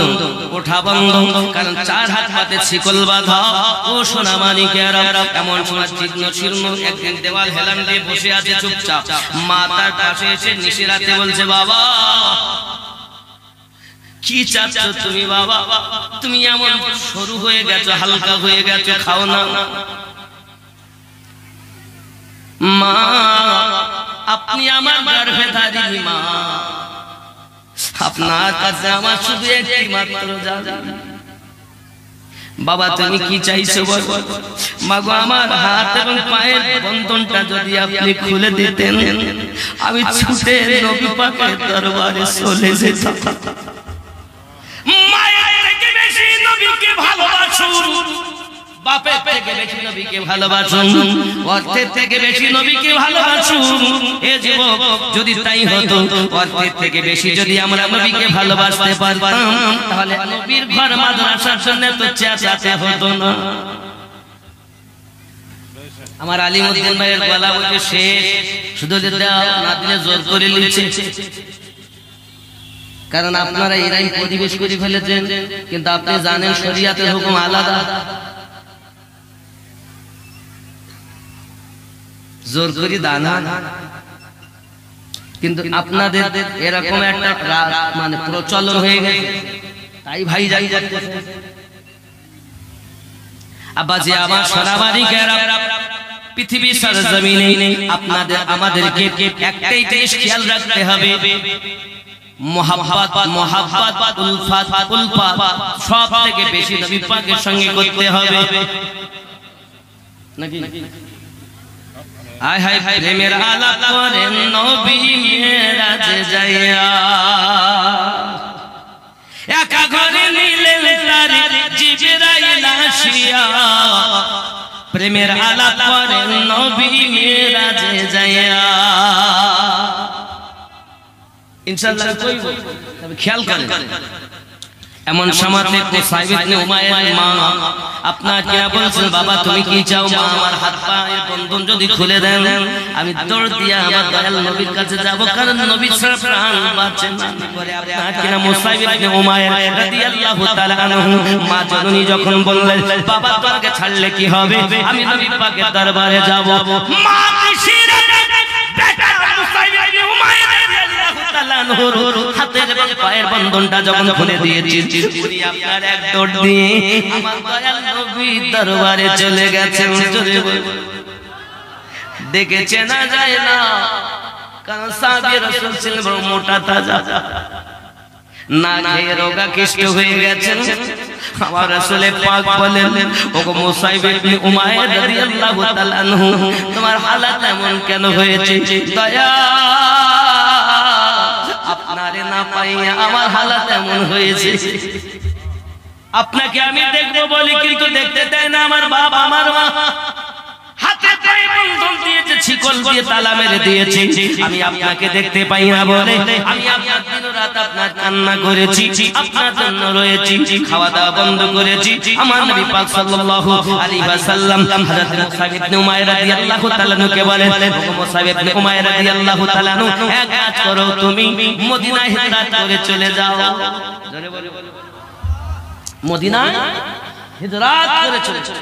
[SPEAKER 2] ওঠা বন্ধ, কারণ 4 হাত হাতে শিকল বাঁধা। ও সোনামানিকেরা, এমন সময় তীক্ষ্ণ শীর্ণ একদিন দেওয়াল হেলান দিয়ে বসে আছে চুপচাপ। মা তার পাশে এসে নিশিরাতে বলছে, বাবা কি চাচ্ছ তুমি? বাবা তুমি এমন সরু হয়ে গেছো, হালকা হয়ে গেছো, খাও না। মা আপনি আমার গর্ভধারিণী মা, আপনার কাছে আমার শুধু একটি মাত্র জানা। বাবা তুমি কি চাইছো বলো? মাগো আমার হাত এবং পায়ের বন্ধনটা যদি আপনি খুলে দিতেন, আমি ছুটে নবী পাকের দরবারে চলে যেতাম। মায়ের থেকে বেশি নবীকে ভালোবাসুন, বাপের থেকে বেশি নবীকে ভালোবাসুন, অর্থের থেকে বেশি নবীকে ভালোবাসুন। এ যুবক, যদি তাই হতো, অর্থের থেকে বেশি যদি আমরা নবীকে ভালোবাসতে পারতাম, তাহলে নবীর ঘর মাদ্রাসার জন্য তো চেঁচাতে হতো না। আমার আলিমউদ্দিন ভাইয়ের গলা বলছে শেষ, শুধু না দিলে জোর করে নিচ্ছে। কারণ আপনারা এরাই পরিবেশ করে ফেলেছেন, কিন্তু আপনি জানেন শরিয়াতের হুকুম আলাদা। জোর করি দানা, কিন্তু আপনাদের এরকম একটা মানে প্রচলন হয়ে গেছে, তাই ভাই যাই যাচ্ছে। আব্বাজি আমার সোনামানিকেরা, পৃথিবীর সরজমিনে আপনাদের আমাদেরকে একটাই জিনিস খেয়াল রাখতে হবে, মোহাব্বত, মোহাব্বত, উলফাত, উলফাত সব থেকে বেশি নবী পাকের সঙ্গে করতে হবে নাকি? আয় হায় প্রেমের আলাপ করেন নবী মেরাজে যাইয়া, একা ঘরে নিলেন তার জিবরাইল আসিয়া, প্রেমের আলাপ করে নবী মিরাজে যায়া ইনশাআল্লাহ কইব তবে খেয়াল করেন এমন সমাজে মুসাইব ইবনে উমাইর মা আপনাকে বলছেন বাবা তুমি কি চাও মা আমার হাত পায়ের বন্ধন যদি খুলে দেন আমি দৌড় দিয়া আমার দয়াল নবীর কাছে যাব কারণ নবী ছাড়া প্রাণ বাঁচে না করে আপনাকে না মুসাইব ইবনে উমাইর রাদিয়াল্লাহু তাআলা আনহু মা জননী যখন বললেন বাবা তোমাকে ছাড়লে কি হবে আমি নবী পাকের দরবারে যাব মা কিসের বেটা মুসাইব ইবনে উমাইর হাতের এবং পায়ের বন্ধনটা যখন খুলে দিয়েছি উনি আপনার এক দৌড় দিয়ে আমার দয়াল নবীর দরবারে চলে গেছেন দেখে চেনা যায় না কারণ সাহাবী রাসূল ছিলেন বড় মোটা তাজা না খেয়ে রোগাক্লিষ্ট হয়ে গেছেন আমার রাসূল পাক বলেন ওগো মুসাইব ইবনে উমাইর রাদিয়াল্লাহু তাআলা আনহু তোমার হালাত এমন কেন হয়েছে দয়া আপনারে না পাইয়া আমার হালাত এমন হয়েছে আপনাকে আমি দেখবো বলি কিন্তু দেখতে দেয় না আমার বাবা আমার মা হাতে পায়ে বন্ধন দিয়েছে শিকল দিয়ে তালা মেরে দিয়েছে আমি আপনাকে দেখতে পাই না বলে আমি আপনার দিন রাত আপনার কান্না করেছি আপনার জন্য রয়েছি খাওয়া দাওয়া বন্ধ করেছি আমার নবী পাক সাল্লাল্লাহু আলাইহি ওয়াসাল্লাম হযরত মুসাইব ইবনে উমাইর রাদিয়াল্লাহু তাআলা কে বলেন ওগো মুসাইব ইবনে উমাইর রাদিয়াল্লাহু তাআলা এক কাজ করো তুমি মদিনায় হিজরত করে চলে যাও জোরে বলো মদিনায় হিজরত করে চলে যাও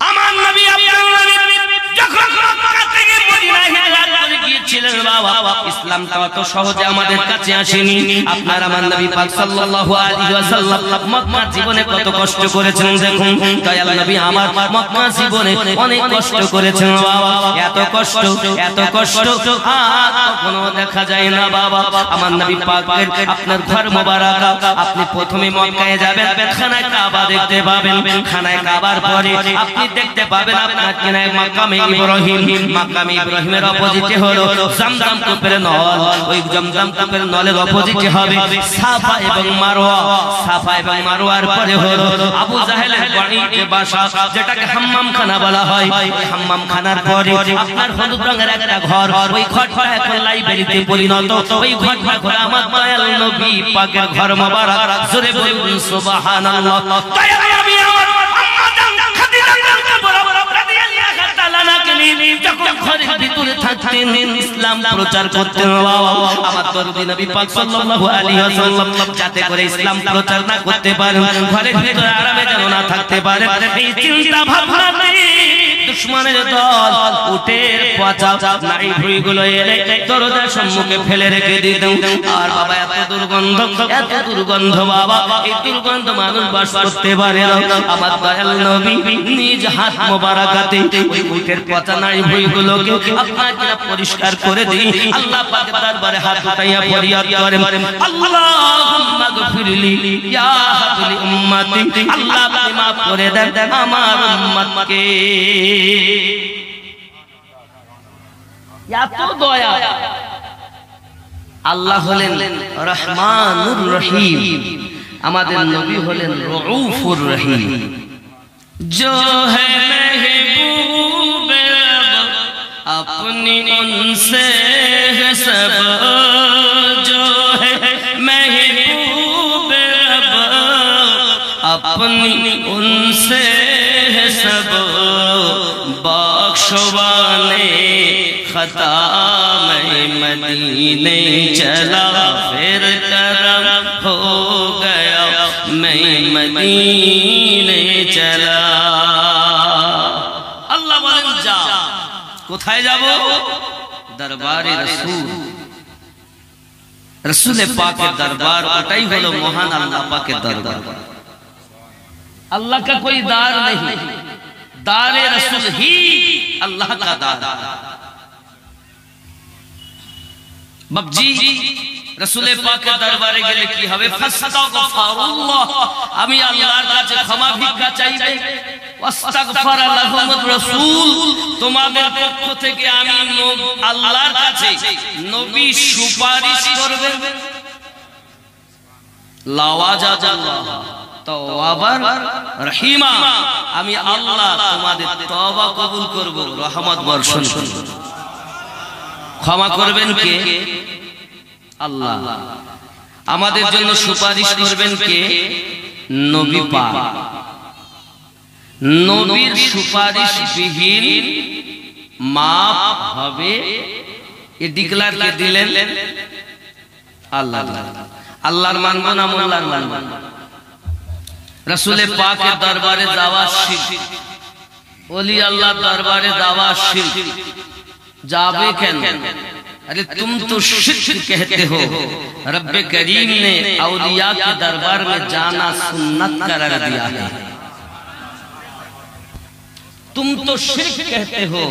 [SPEAKER 2] আমার নবী আপনার নবী যখন মক্কা থেকে মদিনায় হিজরত করে গিয়েছিলেন বাবা ইসলামটা অত সহজে আমাদের কাছে আসেনি আপনার আমার নবী পাক সাল্লাল্লাহু আলাইহি ওয়াসাল্লাম মক্কা জীবনে কত কষ্ট করেছেন দেখুন দয়াল নবী আমার মক্কা জীবনে অনেক কষ্ট করেছেন বাবা এত কষ্ট আর কখনো দেখা যায় না বাবা আমার নবী পাকের আপনার ঘর মোবারক আপনি প্রথমে মক্কায় যাবেন খানায় কাবা দেখতে পাবেন খানায় কাবার পরে আপনি দেখতে পাবেন আপনার কিনায় মাকামে ইব্রাহিমের অপোজিটে হলো জামজাম কূপের নল ওই জামজাম কূপের নলের অপোজিটে হবে সাফা এবং মারওয়ার পরে হলো আবু জাহেলের বাড়িতে বাসা যেটাকে হাম্মাম খানা বলা হয় ওই হাম্মাম খানার পরে আপনার হলুদ রঙের একটা ঘর ওই ঘরটা এখন লাইব্রেরিতে পরিণত ওই ঘরটা ঘর আমার দয়াল নবী পাকের ঘর মোবারক জোরে বলুন সুবহানাল্লাহ দয়াল নবী আমার যখন ঘরের ভিতরে থাকতেন ইসলাম প্রচার করতেন আমার দরদি নবী পাক সাল্লাল্লাহু আলাইহি ওয়াসাল্লাম যাতে করে ইসলাম প্রচার না করতে পারেন ঘরের ভিতরে আরামে যেন না থাকতে পারেন এই চিন্তা ভাবনা নেই দুশমনের দল উটের পচা নাড়ি ভুঁড়িগুলো এনে দরজার সম্মুখে ফেলে রেখে দিত আর বাবা এত দুর্গন্ধ বাবা এই দুর্গন্ধ মানুষ বাস করতে পারে না আমার দয়াল নবী নিজ হাত মোবারকাতে ওই উটের পচা নাড়ি ভুঁড়িগুলোকে আপনাকে পরিষ্কার করে দিই আল্লাহ পাকের দরবারে হাত উঠাইয়া ফরিয়াদ করেন আল্লাহুম্মা গফিরলি ইয়া হাবলি উম্মতি আল্লাহ আপনি maaf করে দেন আমার উম্মতকে এত দয়া আল্লাহ হলেন রহমানুর রহিম আমাদের নবী হলেন রউফুর রহিম जो है महबूब रब अपनी उनसे है सब जो है महबूब रब अपनी उनसे है सब बख्शवाने खता मैं मदीने चला फिर करम हो गया मैं मदीने चला अल्लाह बोलेन जा কোথায় যাব দরবারে রাসূল রাসূলে পাকের দরবার ওটাই হলো মহান আল্লাহ পাকের দরবার अल्लाह का कोई दार नहीं दारे रसूल ही अल्लाह का दार बाबजी रसूल पाक के दरबारे गेले की হবে ফাস্তাগফিরুল্লাহ আমি আল্লাহর কাছে ক্ষমা ভিক্ষা চাইবে ওয়াস্তাগফার লাহুমুর রাসূল তোমাদের পক্ষ থেকে আমি আল্লাহর কাছে নবী সুপারিশ করবেন লাওয়াজাল্লাহ তাওয়াবার রহিমা, আমি আল্লাহ তোমাদের তওবা কবুল করব, রহমত বর্ষণ করব। ক্ষমা করবেন কে? আল্লাহ। আমাদের জন্য সুপারিশ করবেন কে? নবী পাক। নবীর সুপারিশ বিহীন মাপ হবে, এ ডিক্লার কে দিলেন? আল্লাহ। আল্লাহর মানব না মোল্লার মানব? রাসূলে পাকের দরবারে যাওয়া শিরক, ওলি আল্লাহর দরবারে যাওয়া শিরক। जावे कैन? अरे तुम तो शिर्क कहते हो, रब्बे करीम ने औलिया के दरबार में जाना सुन्नत करार दिया है। तुम तो शिर्क कहते हो,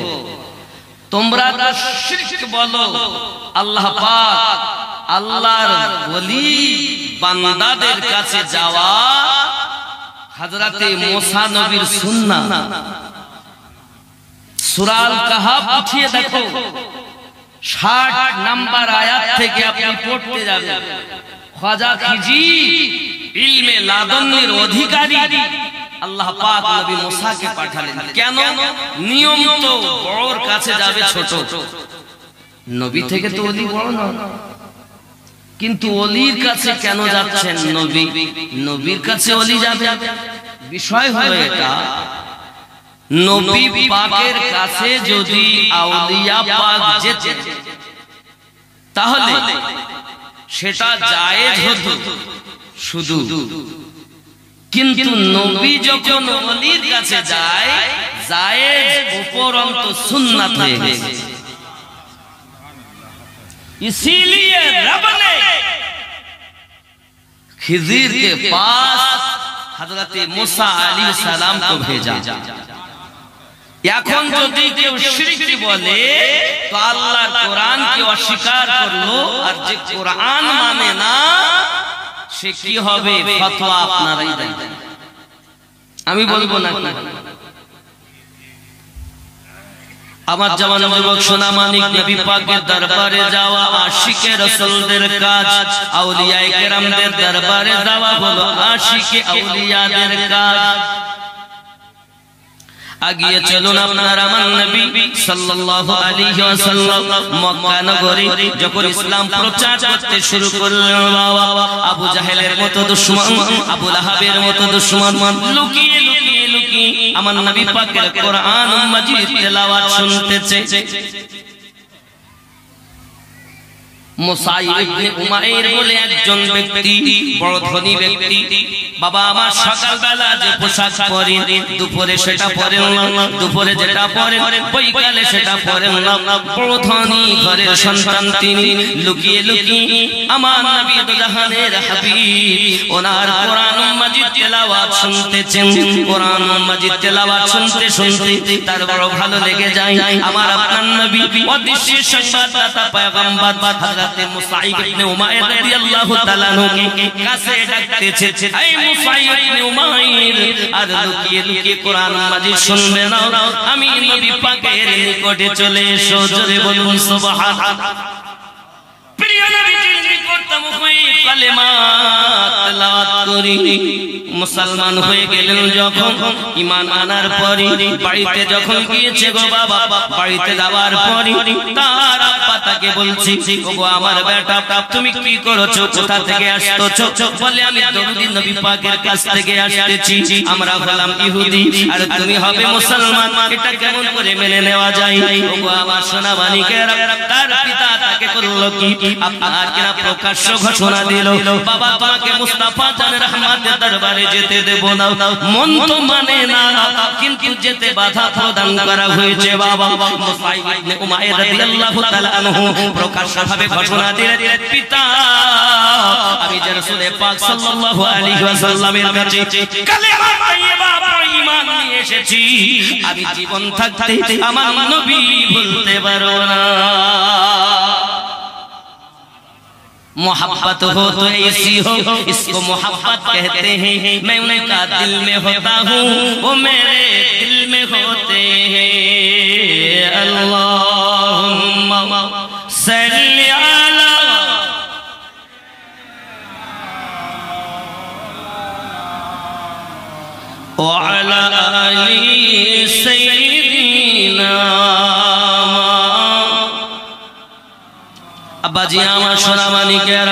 [SPEAKER 2] তোমরা তো শিরক বলো। আল্লাহ পাক আল্লাহর ওলি বান্দাদের কাছে যাওয়া হযরতে মুসা নবীর সুন্নাহ। সূরা আল কাহাফ উঠিয়ে দেখো, 60 নম্বর আয়াত থেকে আপনি পড়তে যাবেন। খাজা খিজির ইলমে লাদুনির অধিকারী আল্লাহ পাক নবী মুসাকে পাঠালেন। কেন? নিয়ম তো বড়র কাছে যাবে ছোট, নবী থেকে তো ওলি বড় না, কিন্তু ওলির কাছে কেন যাচ্ছেন নবী? নবীর কাছে ওলি যাবে। বিষয় হলো এটা, নবী পাকের কাছে যদি আউলিয়া পাক যেতেন তাহলে সেটা জায়েজ হতো শুধু, কিন্তু নবী যখন ওলির কাছে যায় জায়েজ উপরন্ত সুন্নাত হয়ে গেছে। इसीलिए रब ने खिज़िर के पास हज़रत मूसा अलैहि सलाम को भेजा। এখন যদি কেউ শিরক বলে তো আল্লাহর কোরআনকে অস্বীকার করলো, আর যে কোরআন মানে না সে কি হবে? ফতোয়া আপনারাই দেন, আমি বলবো না। আমার জওয়ান যুবক সোনা মানিক, নবী পাকের দরবারে যাওয়া আশিকে রাসূলদের কাজ, আউলিয়ায়ে কেরামদের দরবারে যাওয়া হলো আশিকে আউলিয়াদের কাজ। আগিয়ে চলুন আপনার আমার নবী সাল্লাল্লাহু আলাইহি ওয়াসাল্লাম মক্কা নগরে যখন ইসলাম প্রচার করতে শুরু করলেন, আবু জাহেলের মতো দুশমন, আবু লাহাবের মতো দুশমন লুকিয়ে লুকিয়ে লুকিয়ে আমার নবী পাকের কোরআন মাজিদ তেলাওয়াত শুনতেছে। মুসা ইবনে উমাইর বলে একজন ব্যক্তি, বড় ধনী ব্যক্তি। বাবা আমার সকালবেলা যে পোশাক পরেন দুপুরে সেটা পরেন না, দুপুরে যেটা পরেন বৈকালে সেটা পরেন না। বড় ধনী ঘরের সন্তান তিনি, লুকিয়ে লুকিয়ে আমার নবী দুজাহানের হাবিব ওনার কোরআন মাজিদ তেলাওয়াত শুনতেছেন। কোরআন মাজিদ তেলাওয়াত শুনতে শুনতে তার বড় ভালো লেগে যায়। আমার আপনার নবী অদৃশ্য সংবাদদাতা পয়গম্বর হযরত মুসা ইবনে উমাইর রাদিয়াল্লাহু তাআলা কে কাছে ডাকতেছে, এই মুসা ইবনে উমাইর, আর লুকিয়ে লুকিয়ে কোরআন মাজিদ শুনবে না, আমি নবী পাকের নিকটে চলে এসো। জোরে বলুন সুবহানাল্লাহ। প্রিয় নবীজির নিকটে মুখে কালেমা তেলাওয়াত করি মুসলমান হয়ে গেলেন। যখন ঈমান আনার পরে বাড়িতে যখন গিয়েছে গো বাবা, বাড়িতে যাওয়ার পরে তার আব্বা তাকে বলছি, ওগো আমার বেটা তুমি কি করছো, কোথা থেকে আসছো? বলে আমি দরুদি নবী পাকের কাছ থেকে আসতেছি, আমরা হলাম ইহুদি আর তুমি হবে মুসলমান, এটা কেমন করে মেনে নেওয়া যায়? ওগো আমার সোনা মানিকেরা, তার পিতা তাকে করলো কি? আপনার কিনা প্রকাশ্য ঘোষণা দিল, বাবা তোমাকে মুস্তাফা জান রহমাতের দরবারে যেতে দেব না। মন তো মানে না, কিন্তু যেতে বাধা প্রদান করা হয়েছে। বাবা মুসা ইবনে উমাইর রাদিয়াল্লাহু তাআলা আনহু প্রকাশ্যভাবে ঘোষণা দিলেন, পিতা আমি যে রাসূল পাক সাল্লাল্লাহু আলাইহি ওয়াসাল্লামের কাছে কালেমা তাইয়্যিবা ঈমান নিয়ে এসেছি, আমি জীবন থাকতে আমার নবী ভুলতে পারবো না। मोहब्बत हो तो ऐसी हो, इसको मोहब्बत कहते हैं। मैं उनका दिल में होता हूँ, वो मेरे दिल में होते हैं। अल्लाहुम्मा सल्ली अला وعلى آل سيدنا আব্বাজি আমার সোনা মানিকের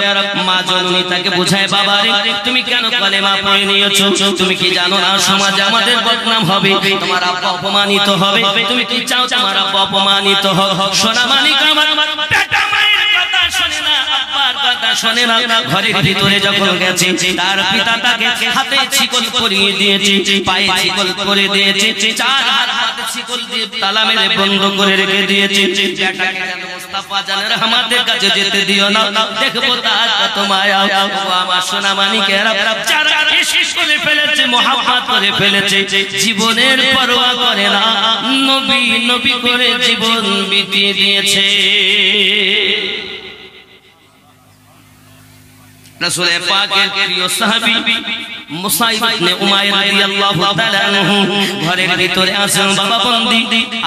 [SPEAKER 2] মা জননী তাকে বুঝায়, বাবা রে তুমি কেন কলেমা পড়ে নিয়েছো? তুমি কি জানো না সমাজে আমাদের বদনাম হবে, তোমার আব্বা অপমানিত হবে? তুমি কি চাও তোমার আব্বা অপমানিত হোক? সোনা মানিক আমার বেটা মায়ের কথা শোনে না, আব্বার কথা শোনে না। ঘরের ভিতরে যখন গেছে তার পিতা তাকে হাতে শিকল পরিয়ে দিয়েছে, পায়ে শিকল করে দিয়েছে, চার হাতে শিকল দিয়ে তালা মেরে বন্ধ করে রেখে দিয়েছে। বেটাকে যেন মুস্তাফা জানের আমাদের কাছে যেতে দিও না, দেখবো তার কত মায়া। আমার সোনা মানিকেরা যারা ইশক করে ফেলেছে, মোহাব্বত করে ফেলেছে, জীবনের পরোয়া করে না, নবী নবী করে জীবন বিতিয়ে দিয়েছে। রাসূল পাকের প্রিয় সাহাবী মুসাইব ইবনে উমাইর রাদিয়াল্লাহু তাআলা আনহু ঘরের ভিতরে আছেন বাবা বন্দি,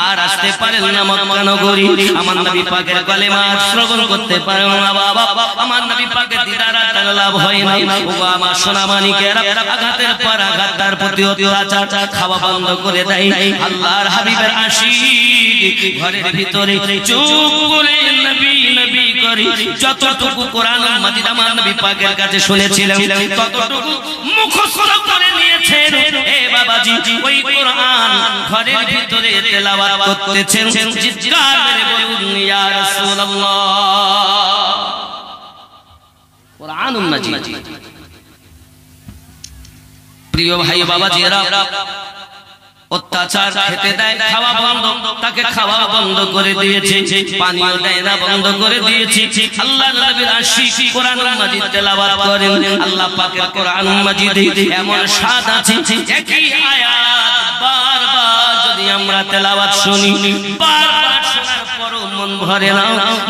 [SPEAKER 2] আর আসতে পারেন না মক্কা নগরী। আমার নবী পাকের কালেমা শ্রবণ করতে পারেন না বাবা, আমার নবী পাকের দিদার লাভ হয় না। ও আমার সোনা মানিকেরা আঘাতের পর আঘাত, তার প্রতি অত্যাচার, খাওয়া বন্ধ করে দেয়। আল্লাহর হাবিবের আশিক ঘরের ভিতরে চুপ করে নবী নবী করে যতটুকু কোরআন মাজিদ আমার নবী পাকের কাছে শুনেছিলেন ততটুকু মুখস্থ করে নিয়েছেন। এ বাবাজি ওই কোরআন ঘরের ভিতরে তেলাওয়াত করতেছেন, চিৎকার করে বলুন ইয়া রাসূলুল্লাহ। কোরআনুল মাজিদ। প্রিয় ভাই বাবাজিরা, অত্যাচার খেতে দেয়, খাওয়া বন্ধ, তাকে খাওয়া বন্ধ করে দিয়েছে, পানিও দেয় না, বন্ধ করে দিয়েছে। আল্লাহর নবীর আশিক কোরআনুল মাজিদ তেলাওয়াত করেন। আল্লাহ পাকের কোরআনুল মাজিদে এমন স্বাদ আছে, একই আয়াত বারবার যদি আমরা তেলাওয়াত শুনি, বারবার শোনার পরও মন ভরে না,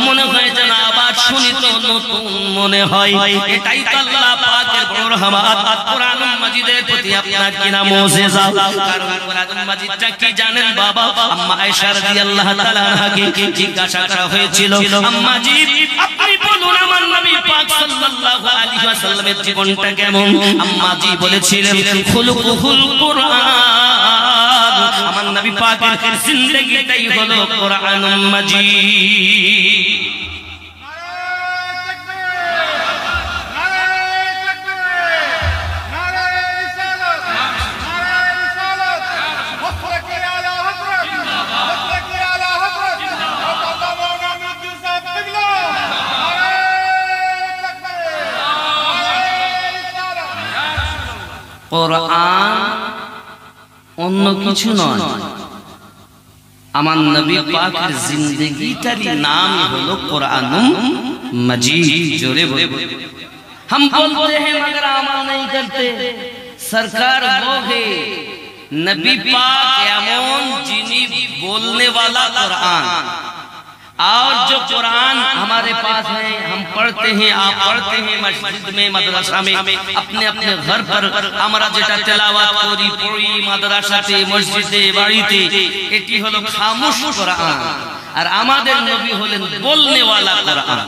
[SPEAKER 2] মনে হয় যেন আবার শুনি তো নতুন মনে হয়। এটাই তো আল্লাহ পাকের বড় রহমত। কোরআনুল মাজিদের প্রতি আপনার কিনা মুজিজা। কারণ কোরআনুল মাজিদটা কি জানেন বাবা? আম্মা আয়েশা রাদিয়াল্লাহু তাআলা আনহাকে জিজ্ঞাসা করা হয়েছিল, আম্মা জি আপনি বলুন আমার নবী পাক সাল্লাল্লাহু আলাইহি ওয়াসাল্লামের জীবনটা কেমন? আম্মা জি বলেছিলেন খুলুকুল কোরআন। আমার নবী পাকের জিন্দেগিটাই হলো কোরআনুল মাজিদ। কোরআন অন্য কিছু নয়, আমার নবী পাকের জিন্দেগিটারই নাম হলো কোরআনুল মাজিদ। জোরে বলে हम बोलते हैं मगर अमल नहीं करते। सरकार वो है नबी पाक एमन जिनी बोलने वाला कुरान, और जो कुरान हमारे पास है, हम पढ़ते हैं, आप पढ़ते हैं मस्जिद में, मदरसा में, अपने अपने घर पर আমরা যেটা তেলাওয়াত করি, পড়ি মাদ্রাসাতে, মসজিদে, বাড়িতে, এটি হলো খামোশ কোরআন। আর আমাদের নবী হলেন বলনে वाला কোরআন।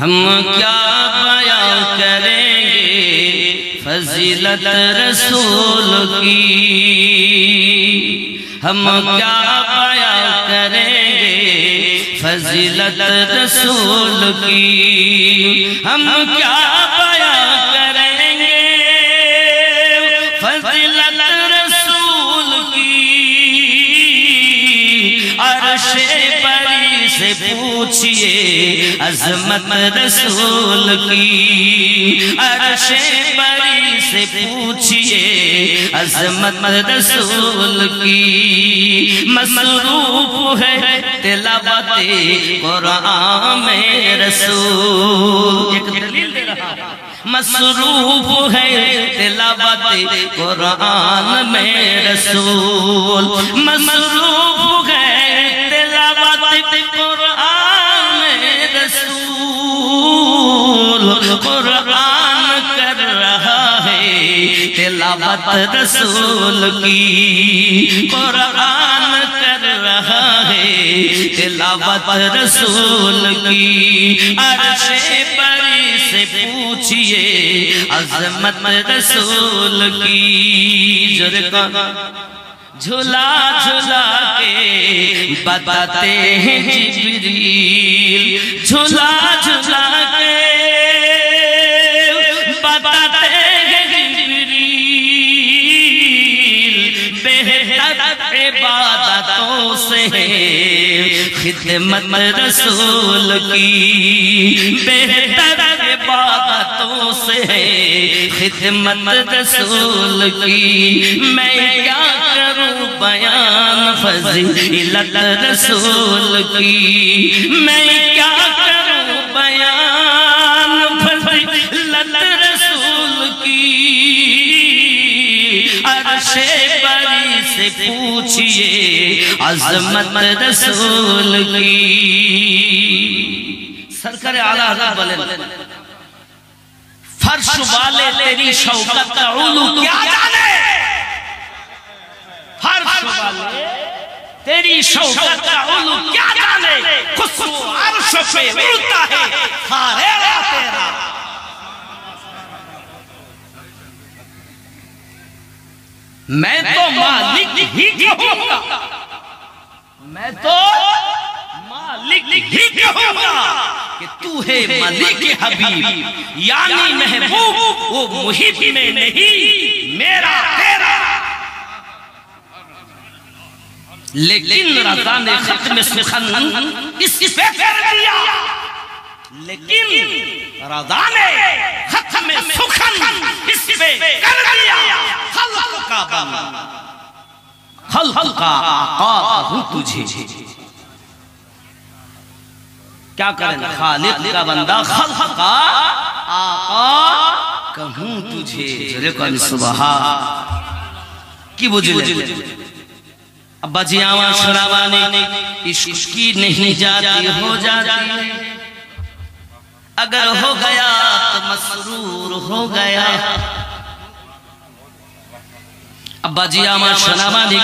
[SPEAKER 2] हम क्या बयां करेंगे फजीलत रसूल की, हम क्या बयां करेंगे फजीलत रसूल की, हम क्या बयां करेंगे फजीलत रसूल की। अर्शे परी से पूछिए अज़मत रसूल की, अर्शे परी से पूछिए अज़मत रसूल की। मसरूफ है तिलावत कुरान में रसूल, एक दलील दे रहा है, मसरूफ है तिलावत कुरान में रसूल, मसरूफ है तिलावत कुरान में रसूल। कुरान कर रहा है तिलावत रसूल की, कुरान कर रहा رہا ہے تلاوت رسول کی عرش بری سے پوچھئے عظمت رسول کی جھلا جھلا کے بتاتے ہیں جبریل جھلا جھلا کے بتاتے ہیں جبریل بہتر عبادتوں سے ہے خدمت رسول کی بہتر عبادتوں سے ہے خدمت رسول کی میں کیا کروں بیان فضیلت رسول کی میں کیا کروں بیان فضیلت رسول کی عرش بری سے پوچھئے عظمت رسول کی سرکار اعلیٰ حضرت بولے فرش والے تیری شوکت کا علو کیا جانے فرش والے تیری شوکت کا علو کیا جانے خسو عرش پہ اڑتا ہے خاریرہ تیرا میں تو مالک ہی کہوں گا میں تو مالک ہی کہوں گا کہ تو ہے ملک حبیب یعنی محبوب وہ محب میں نہیں میرا تیرا لیکن رضا نے ختم سخن اس پہ کر دیا لیکن رضا نے ختم سخن اس پہ کر دیا خلق کا بندہ خلق کا آقا ہوں تجھے کیا کریں خالق کا بندہ خلق کا آقا کہوں تجھے جرے کن سبحان کی بجلے ابا جی آوان شرابانی عشق کی نہیں جاتی ہو جاتی اگر ہو گیا تو مسرور ہو گیا ابا جی আমার সোনামানিক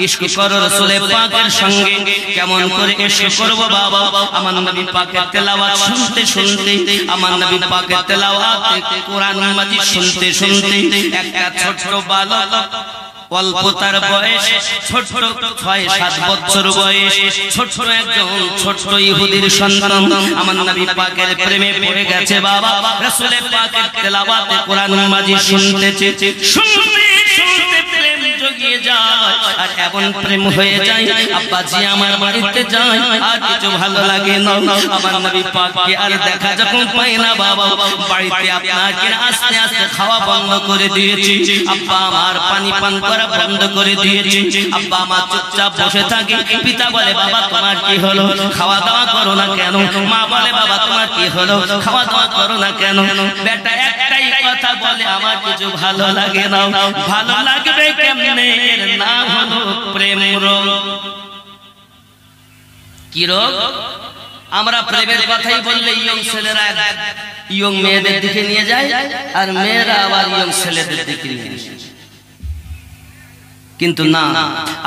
[SPEAKER 2] ইশক করো রাসূল পাকের সঙ্গে কেমন করে ইশক করব বাবা আমার নবী পাকের তেলাওয়াত শুনতে শুনতে আমার নবী পাকের তেলাওয়াত কোরআন মাজিদ শুনতে শুনতে একটা ছোট বালক অল্প তার বয়স ছোট 6-7 বছর বয়স ছোট একজন ছোট ইহুদির সন্তান আমার নবী পাকের প্রেমে পড়ে গেছে বাবা রাসূল পাকের তেলাওয়াত কোরআন মাজিদ শুনতেছে শুনতে শুনতে প্রেম জগিয়ে যায় আর এমন প্রেম হয়ে যায় আব্বা জি আমার বাড়িতে যায় আর কিছু ভালো লাগে না আমার নবী পাককে আর দেখা যখন পায় না বাবা বাড়িতে আপনাকে আস্তে আস্তে খাওয়া বন্ধ করে দিয়েছি আব্বা আমার পানি পান করা বন্ধ করে দিয়েছি আব্বা আমার চুপচাপ বসে থাকে পিতা বলে বাবা তোমার কি হলো খাওয়া দাওয়া করো না কেন মা বলে বাবা তোমার কি হলো খাওয়া দাওয়া করো না কেন বেটা একটাই কথা বলে আমার কিছু ভালো লাগে না ভালো লাগবে কেমনে এর নাম হলো প্রেম রোগ কি রোগ আমরা প্রেমের কথাই বললে ইয়ং ছেলেরা ইয়ং মেয়েদের দিকে নিয়ে যায় আর মেয়েরা আবার ইয়ং ছেলেদের দিকে নিয়ে যায় কিন্তু না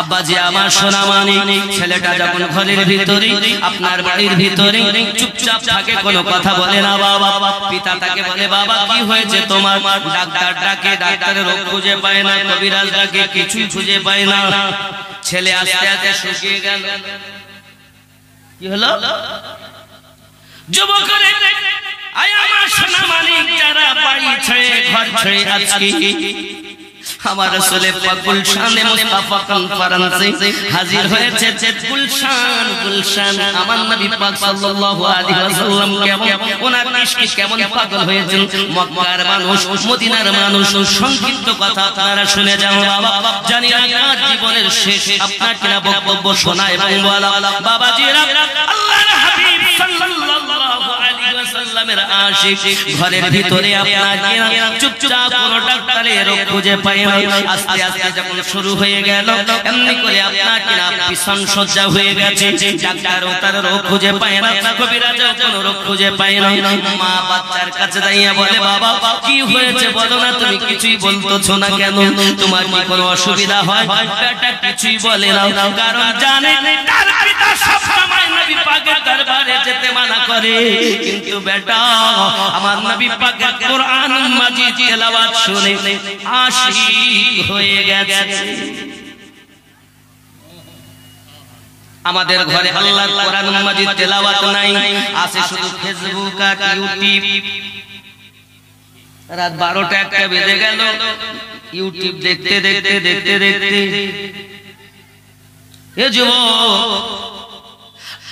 [SPEAKER 2] আব্বাজি আমার সোনামানিক ছেলেটা যখন ঘরের ভিতরে আপনার বাড়ির ভিতরে চুপচাপ থাকে কোনো কথা বলে না বাবা পিতা তাকে বলে বাবা কি হয়েছে তোমার ডাক্তার ডাকে ডাক্তারের রোগ খুঁজে পায় না কবিরাজ ডাকে কিছুই খুঁজে পায় না ছেলে আস্তে আস্তে শুকিয়ে গেল কি হলো যুবকরা আয় আমার সোনামানিক যারা বাড়ি ছেড়ে ঘর ছেড়ে আজকে আমার রাসূল পাক গুলশানে মুস্তাফা কনফারেন্সে হাজির হয়েছে গুলশান গুলশান আমার নবী পাক সাল্লাল্লাহু আলাইহি ওয়াসাল্লাম কেমন ওনার ইশকে কেমন পাগল হয়েছেন মক্কার মানুষ মদিনার মানুষ সংক্ষিপ্ত কথা আপনারা শুনে যান বাবা জানি আপনার জীবনের শেষ আপনার কিনা বক্তব্য শোনা এবং বলা বাবাজিরা আল্লাহর হাবিব সাল্লাল্লাহু আলাইহি ওয়াসাল্লাম সাল্লামের আশিক ঘরের ভিতরে আপনাকে চুপচাপ কোনো ডাক্তারে রোগ খুঁজে পায় না আস্তে আস্তে যখন শুরু হয়ে গেল এমনি করে আপনাকে ভীষণ সজ্জা হয়ে গেছে ডাক্তারও তার রোগ খুঁজে পায় না কবিরাজও কোনো রোগ খুঁজে পায় না মা বাচ্চার কাছে দাঁড়িয়ে বলে বাবা কি হয়েছে বলো না তুমি কিছুই বলতেছো না কেন তোমার কি কোনো অসুবিধা হয় বেটা কিছুই বলে না কারণ জানে তার পিতা সব সময় নবী পাকের দরবারে যেতে মানা করে কিন্তু বেটা আমার নবী পাকের কোরআন মাজিদ তেলাওয়াত শুনে আশিক হয়ে গেছে আমাদের ঘরে আল্লাহর কোরআন মাজিদ তেলাওয়াত নাই আছে শুধু ফেসবুক আর ইউটিউব রাত 12টা 1টা বেজে গেল ইউটিউব দেখতে দেখতে দেখতে দেখতে এ যুবক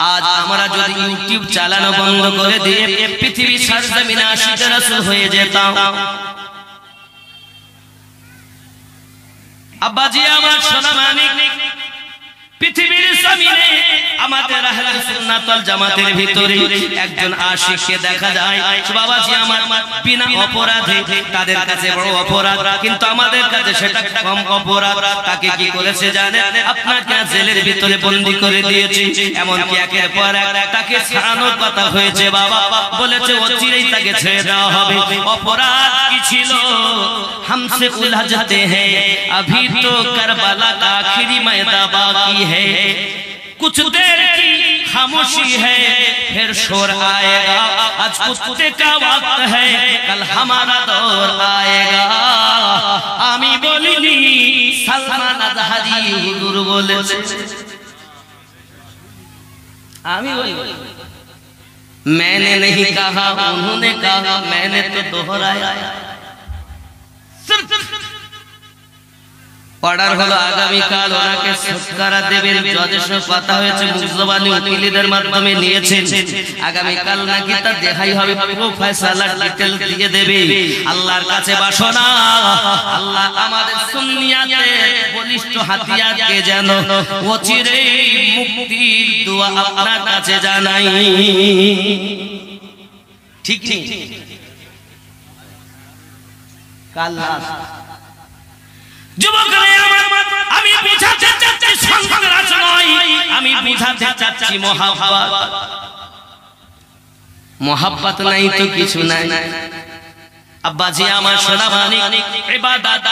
[SPEAKER 2] আজ আমরা যদি ইউটিউব চালানো বন্ধ করে দিয়ে পৃথিবীর সরজমিনে আশিক রাসূল হয়ে যেতাম আব্বাজি আমার সোনা মানিক পৃথিবীর জমিনে আমাদের আহলে সুন্নাত ওয়াল জামাতের ভিতরে একজন আশিককে দেখা যায় বাবাজি আমার বিনা অপরাধে তাদের কাছে বড় অপরাধ কিন্তু আমাদের কাছে সেটা কম অপরাধ তাকে কি করেছে জানেন আপনাকে জেলের ভিতরে বন্দী করে দিয়েছে এমন কি একের পর এক তাকে ছাড়ানোর কথা হয়েছে বাবা বলেছে অচিরেই তাকে ছেড়ে দেওয়া হবে অপরাধ কি ছিল हमसे उलझते हैं अभी तो करबला का आखिरी मैदान बाकी है कुछ देर की खामोशी है फिर शोर आएगा आज कुत्ते का वक्त है कल हमारा दौर आएगा आमी बोलिनी सलमान अजहरी हुजूर बोलेছে आमी बोली मैंने नहीं कहा उन्होंने कहा मैंने तो दोहराया অর্ডার হলো আগামী কাল ওনাকে সৎকারা দেবেন জজের সাথে কথা হয়েছে মুজবানি উকিলদের মাধ্যমে নিয়েছেন আগামী কাল নাকি তা দেখাই হবে পুরো ফয়সালা ডিটেইল দিয়ে দেবে আল্লাহর কাছে বাসনা আল্লাহ আমাদের সুন্নিয়াতে বলিষ্ঠ হাতিয়ারকে যেন অচিরেই মুক্তির দোয়া আপনার কাছে জানাই ঠিক ঠিক কাল যুবকরা আমি বুঝাতে চাচ্ছি সংঘর্ষ নয় আমি বুঝাতে চাচ্ছি মোহাব্বত নাই তো কিছু নাই আব্বাজি আমার সোনা মানিক ইবাদত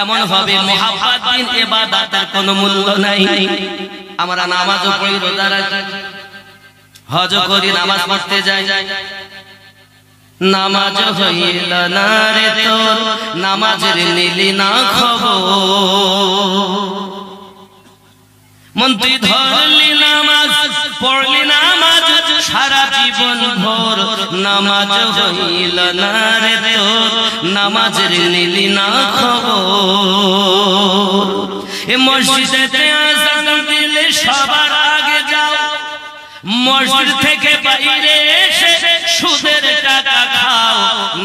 [SPEAKER 2] এমন হবে মোহাব্বত বিন ইবাদতের কোনো মূল্য নাই আমরা নামাজও পড়ি রোজা রাখি হজ করি নামাজ পড়তে যাই নামাজ হইল না রে তোর নামাজের নিলি না খবর মন তুই ধরলি নামাজ পড়লি নামাজ সারা জীবন ভোর নামাজ হইল না রে তোর নামাজের নিলি না খবর এ মসজিদেতে আযান দিলে সবার আগে যাও মসজিদ থেকে বাইরে এসে সুদের টাকা খাও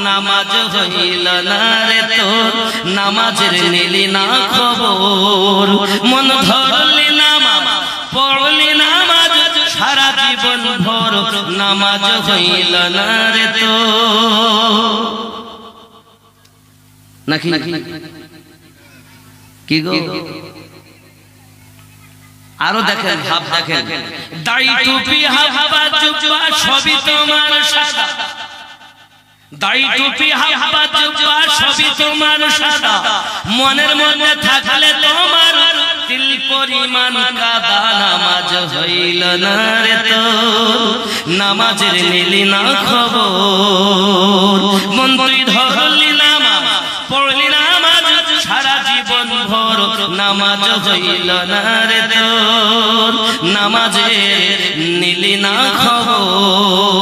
[SPEAKER 2] নামাজ হইল না রে তোর নামাজের নিলি না খবর মন ধরলি নামাজ পড়লি নামাজ সারা জীবন ভোর নামাজ হইল না রে তোর নাকি কি গো আরো দেখেন ভাব দেখেন দাড়ি টুপি হাবা জুব্বা সবই তোমার সাদা দাড়ি টুপি হাবা জুব্বা সবই তোমার সাদা মনের মধ্যে থাকলে তোমার দিল পরিমাণ কাদা নামাজ হইল না রে তোর নামাজের নিলি না খবর মন তুই ধরলি নামাজ পড়লি নামাজ সারা জীবন ভোর নামাজ হইল না রে তোর নামাজের নিলি না খবর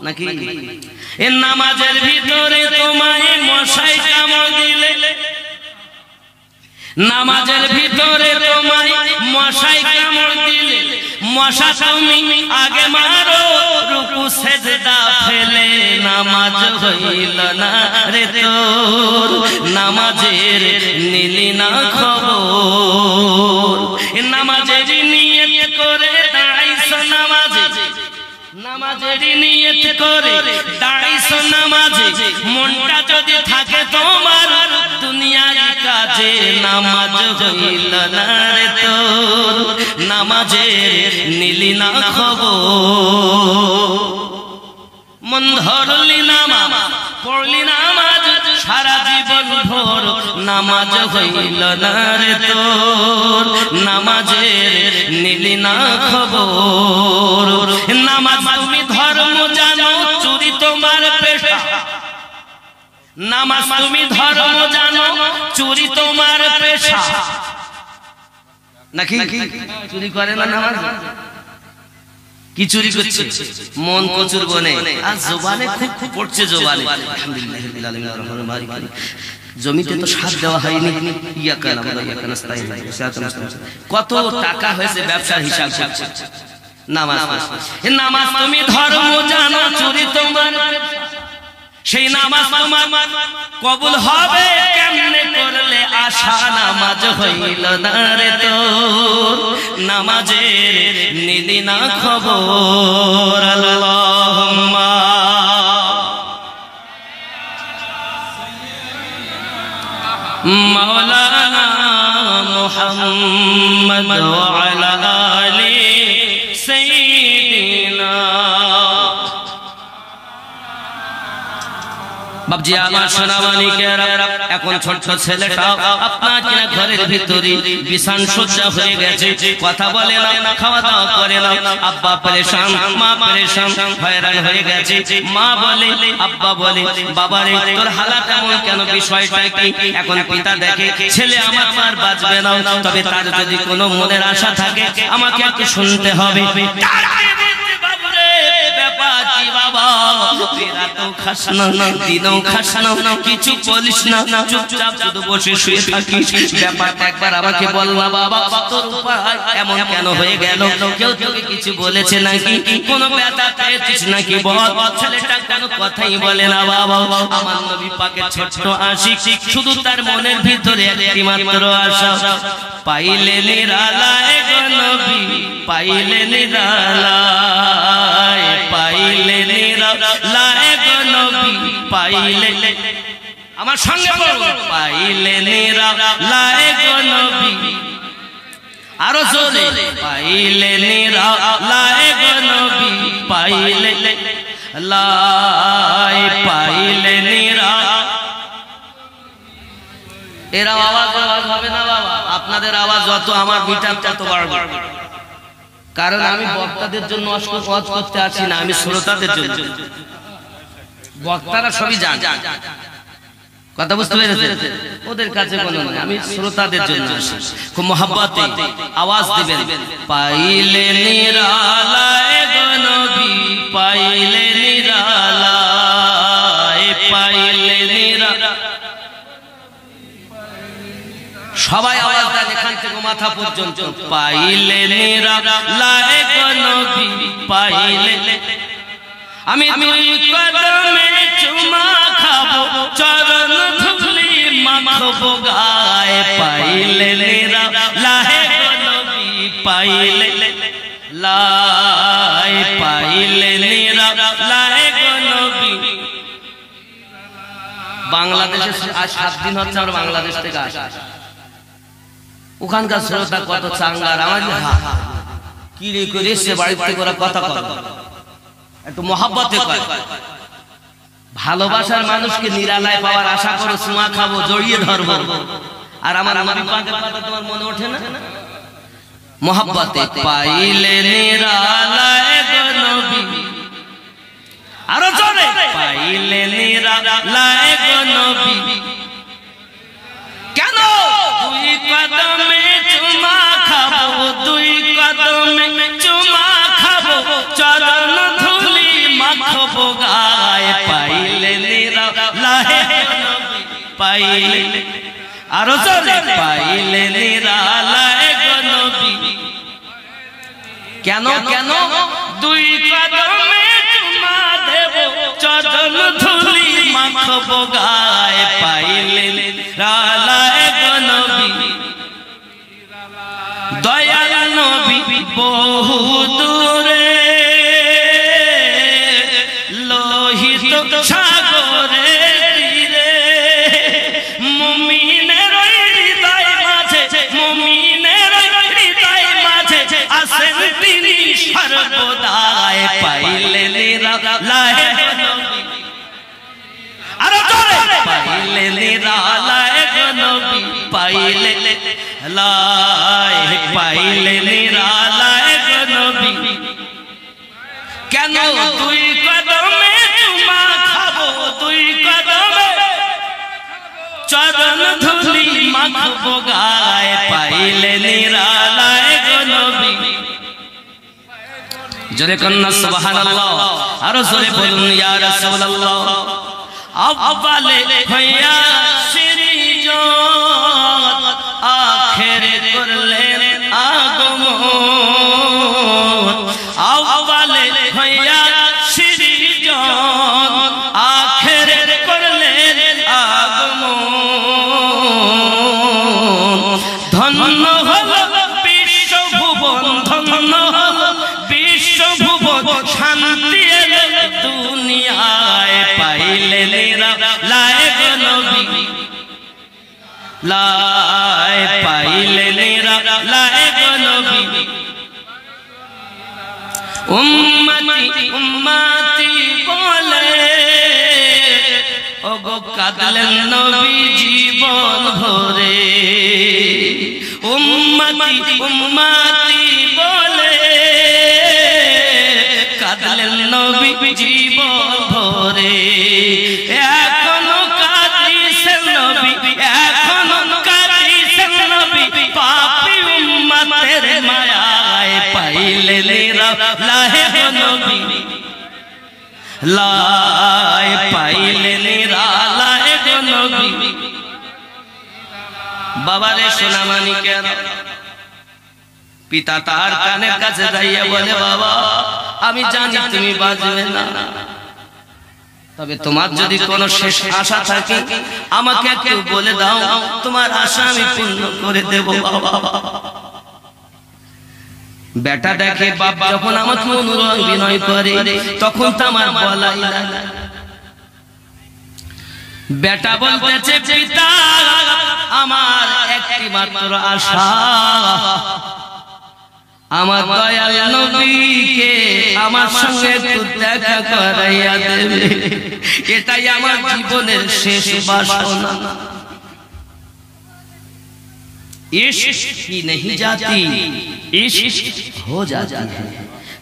[SPEAKER 2] নাকি এ নামাজের ভিতরে তোমায় মশাই কামড় দিলে নামাজের ভিতরে তোমায় মশাই কামড় দিলে মশা তুমি আগে মারো রুকু সেজদা ফেলে নামাজ হইল না রে তোর নামাজের নিলি না খবর নামাজের নিয়ত করে দাঁড়াইছো নামাজে নামাজের নিয়ত করে দাঁড়াইছো নামাজে, মনটা যদি থাকে তোমার দুনিয়ার কাজে, নামাজ হইল না রে তোর, নামাজের নিলি না খবর। মন ধরলি নামাজ, পড়লি নামাজ সারা জীবন ভোর, নামাজ হইল না রে তোর, নামাজের নিলি না খবর। নামাজ তুমি ধর্ম জানো, চুরি তোমার পেশা। নামাজ তুমি ধর্ম জানো, চুরি তোমার পেশা। নাকি চুরি করে না নামাজ? কি চুরি করছে? মন প্রচুর বনে, আর জবানে খুব পড়ছে জবানে আলহামদুলিল্লাহিল আলামিন আর রহমানির মালিক। জমিতে তো সাথ দেওয়া হয়নি, ইয়াকা নামাজ ইয়াকা নাস্তাইন, কত টাকা হয়েছে ব্যবসার হিসাব করছে। নামাজ নামাজ তুমি ধর্ম জানো, চুরি তোমার, সেই নামাজ তোমার কবুল হবে কেমনে করলে আশা, নামাজ হইল না রে তোর, নামাজের নিলি না খবর। আল্লাহুম্মা মাওলানা মুহাম্মদ ওয়া আলা আলি সাইয়্যিদিনা। বাবজি আমার সোনামানিকেরা, এখন ছোট ছেলেটা আপনার কিনা ঘরের ভিতরে বিছান সজ্জা হয়ে গেছে, কথা বলে না, খাওয়া দাওয়া করে না। আব্বা পরেশান, মা পরেশান, হয়রান হয়ে গেছে। মা বলে, আব্বা বলে, বাবারে তোর হালাত এমন কেন, বিষয়টা কি? এখন পিতা দেখে ছেলে আমার আর বাঁচবে না, তবে তার যদি কোনো মনের আশা থাকে আমাকে একটু শুনতে হবে। কিছু বলিস না, চুপচাপ শুধু বসে শুয়ে থাকিস। ব্যাপারটা একবার আমাকে বল না বাবা, তোর উপায় এমন কেন হয়ে গেল? কেউ তোকে কিছু বলেছে নাকি? কোনো ব্যথা পেয়েছিস নাকি বল? ছেলেটা কোনো কথাই বলে না বাবা। আমার নবী পাকের ছোট্ট আশিক, শুধু তার মনের ভিতরে একটি মাত্র আশা, পাইলে নিরালায় গো নবী, পাইলে নিরালায়, পাইলে নিরালায় গো নবী, পাইলে, আমার সঙ্গে বলো, পাইলে নিরালায় গো নবী, আরো জোরে, পাইলে নিরালায় গো নবী, পাইলে লাই, পাইলে নিরা। এর আওয়াজ হবে না বাবা, আপনাদের আওয়াজ যত আমার মিটার তত বাড়বে, কারণ আমি বক্তাদের জন্য ওয়াজ করতে আসি না, আমি শ্রোতাদের জন্য। বক্তারা সবই জানে, কথা বুঝতে পেরেছেন? ওদের কাছে কোনো নয়, আমি শ্রোতাদের জন্য আসি। খুব মহব্বতে আওয়াজ দিবেন, পাইলে নিরালায় গো নবী, পাইলে নিরালায়, পাইলে নিরালায়। সবাই আওয়াজ দেন এখান থেকে মাথা পর্যন্ত, পাইলে নিরালায় গো নবী, পাইলে। আমি দুই কদমে চুমা খাবো, চরণ ধুলি মাখবো গায়ে, পাইলে নিরালায় গো নবী, পাইলে লাই, পাইলে নিরালায় গো নবী। বাংলাদেশে আজ 7 দিন হচ্ছে আমরা বাংলাদেশ থেকে আসা, ওখানকার শ্রোতা কত চাঙ্গার, আমার কি রে করে এসে বাড়ির থেকে ওরা কথা কয়, একটু মহব্বতে কয়। ভালোবাসার মানুষকে নিরালায় পাওয়ার আশা করো, চুমা খাবো, জড়িয়ে ধরবো, আর আমার নবী পাকের কথা তোমার মনে ওঠে না? মহব্বতে পাইলে নিরালায় গো নবী, আরো জোরে, পাইলে নিরালায় গো নবী। কেন? দুই কদমে চুমা খাবো, দুই কদমে চুমা খাবো, চরণ ধুলি মাখবো গায়ে, পাইলে নিরালায় গো নবী, পাইলে, আরো জোরে, পাইলে নিরালায় গো নবী। কেন? কেন? দুই কদমে চুমা দেব, চরণ ধুলি মাখবো গায়ে, পাইলে নিরালায় গো নবী। দয়াল নবী বহু দূরে লোহিত সাগরে তীরে মুমিনের হৃদয় মাঝে মুমিনের হৃদয় মাঝে আসেন তিনি সর্বদাই পাইলে নিরালায় নবী আরো জোরে পাইলে নিরালায় নবী পাইলে লাই পাইলে নিরালায় নবী কেন দুই কদমে চুমা খাবো দুই কদমে চরণ ধুলি মাখবো গায়ে পাইলে নিরালায় নবী জোরে কন্না সুবহানাল্লাহ আরো জোরে বলুন ইয়া রাসূলুল্লাহ আব্বালে হইয়া সৃজন আখেরে করলেন আগমন আব্বালে হইয়া সৃজন আখেরে করলেন আগমন ধন্য হলো বিশ্বভুবন ধন্য হলো বিশ্বভুবন শান্তি এলো দুনিয়ায় পাইলে নিরালায় নবী লাই পাইলে নিরালায় নবী উম্মতি উম্মতি বলে ওগো কাঁদলেন নবী জীবন ভরে উম্মতি উম্মতি বলে কাঁদলেন নবী জীবন ভরে এখনো কাঁদিছেন নবী এখনো কাঁদিছেন নবী পাপী উম্মতের মায়ায় পাইলে নিরালায় নবী লাই পাইলে নিরালায় নবী বাবারে সোনা মানিকের পিতা তার কানের কাছে যাইয়া বলে বাবা আমি জানি তুমি বাঁচবে না তবে তোমার যদি কোনো শেষ আশা থাকে আমাকে একটু বলে দাও তোমার আশা আমি পূর্ণ করে দেব বাবা বেটা দেখে বাপ যখন আমাকে অনুরোধ বিনয় করে তখন তো আমার বলাই লাগে বেটা বলতেছে পিতা আমার একটি মাত্র আশা আমার দয়াল নবীকে আমার সঙ্গে একটু দেখা করাইয়া দেবে এটাই আমার জীবনের শেষ বাসনা इश्क ही नहीं जाती इश्क हो जाती है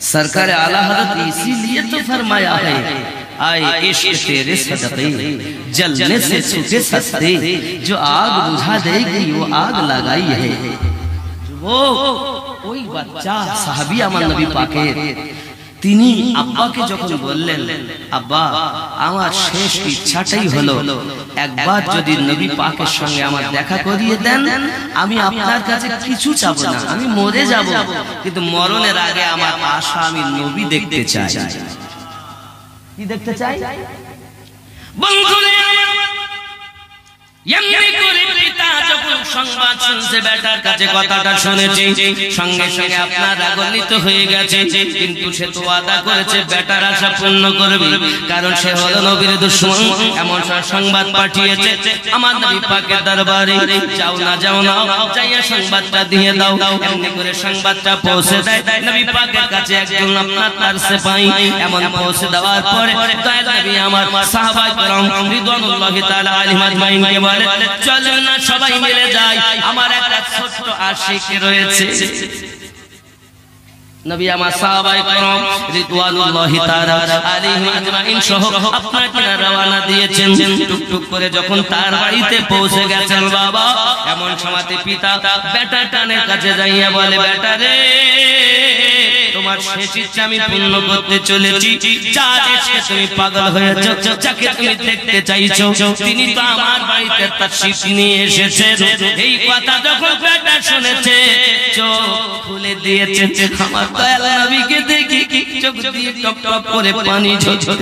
[SPEAKER 2] सरकार आला हज़रत इसीलिए तो फरमाया है आए इश्क तेरे सदक़े जलने से छूटे सस्ते जो आग बुझा देगी वो आग लगाई है वो ওই বাচ্চা সাহাবী আমার নবী পাকের তিনি আব্বাকে যখন বললেন আব্বা আমার শেষ ইচ্ছাটাই হলো একবার যদি নবী পাকের সঙ্গে আমার দেখা করিয়ে দেন আমি আপনার কাছে কিছু চাবো না আমি মরে যাব কিন্তু মরণের আগে আমার আশা আমি নবী দেখতে চাই কি দেখতে চাই বন্ধুরা এমনি করে পিতা যখন সংবাদ শুনছে বেটার কাছে কথাটা শুনেছে সঙ্গে সঙ্গে আপনার রাগান্বিত হয়ে গেছে কিন্তু সে তো ওয়াদা করেছে বেটার আশা পূর্ণ করবে কারণ সে হলো নবীর দুশমন এমন সংবাদ পাঠিয়েছে আমার নবী পাকের দরবারে যাও না যাইয়া সংবাদটা দিয়ে দাও এমনি করে সংবাদটা পৌঁছে দেয় নবী পাকের কাছে একজন আপনার তার সিপাহী এমন পৌঁছে দেওয়ার পরে দয়াল নবী আমার সাহাবায়ে কেরাম রিদওয়ানুল্লাহি তাআলা আলাইহিম আজমাইনকে বলে চলো না সবাই মিলে যাই আমার একটা ছোট্ট আশিক রয়েছে নবী আমার সাহাবায়ে কেরাম রিদওয়ানুল্লাহি তাআলা আলাইহিম আজমাইন সহ আপনাকে রওনা দিয়েছেন টুকটুক করে যখন তার বাড়িতে পৌঁছে গেছেন বাবা এমন সময়তে পিতা বেটা টানের কাছে যাইয়া বলে বেটা রে তোমার শেষ ইচ্ছা আমি পূর্ণ করতে চলেছি যা এসে তুমি পাগল হয়েছো যাকে তুমি দেখতে চাইছো তিনি তো আমার বাড়িতে তাশরীফ নিয়ে এসেছেন এই কথা যখন বেটা শুনেছে চোখ খুলে দিয়েছে আমার দয়াল নবীকে দেখি চোখ দিয়ে টপ টপ করে পানি ঝরছে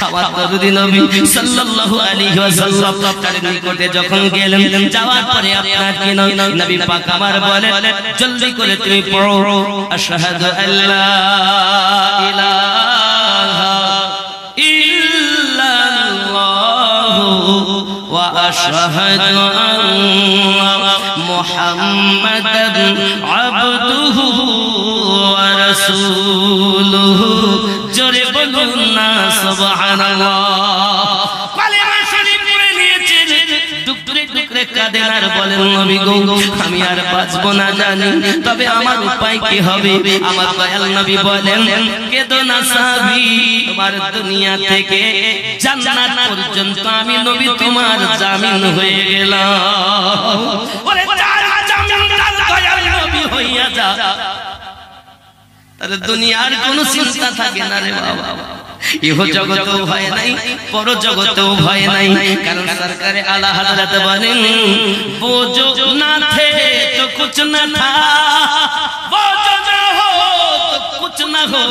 [SPEAKER 2] আমার দরদি নবী সাল্লাল্লাহু আলাইহি ওয়াসাল্লাম তার নিকটে যখন গেলেন যাওয়ার পরে আপনার কি নবী পাক আমার বলে জলদি করে তুমি পড়ো আশহাদু আল্লা ইলাহা ইল্লাল্লাহ وأشهد أن محمدا عبده ورسوله জোরে বলুন না সুবহানাল্লাহ কালেমা শরীফ পড়ে নিয়েছেন টুকরে টুকরে কাঁদেন আর বলেন নবী গো আমি আর বাঁচব না জানি তবে আমার উপায় কি হবে আমার দয়াল নবী বলেন কেঁদো না সাহাবী তোমার দুনিয়া থেকে জান্নাত পর্যন্ত আমি নবী তোমার জামিন হয়ে গেলাম ওরে যার জামিনদার দয়াল নবী হইয়া যা তার দুনিয়ার কোনো চিন্তা থাকে না রে বাবা ইহ জগতেও ভয় নাই পর জগতেও ভয় নাই কারণ সরকারে আলা হযরত বলেন বোঝো না থে তো কুছ না থা বোঝো না হো তো কুছ না হো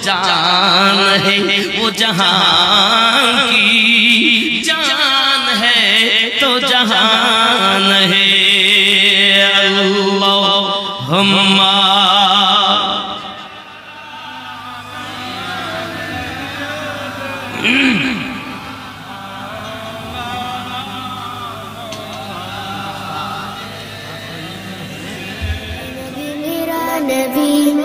[SPEAKER 2] জান है वो जहां की जान है तो जहान है अल्लाहुम्मा
[SPEAKER 1] नबी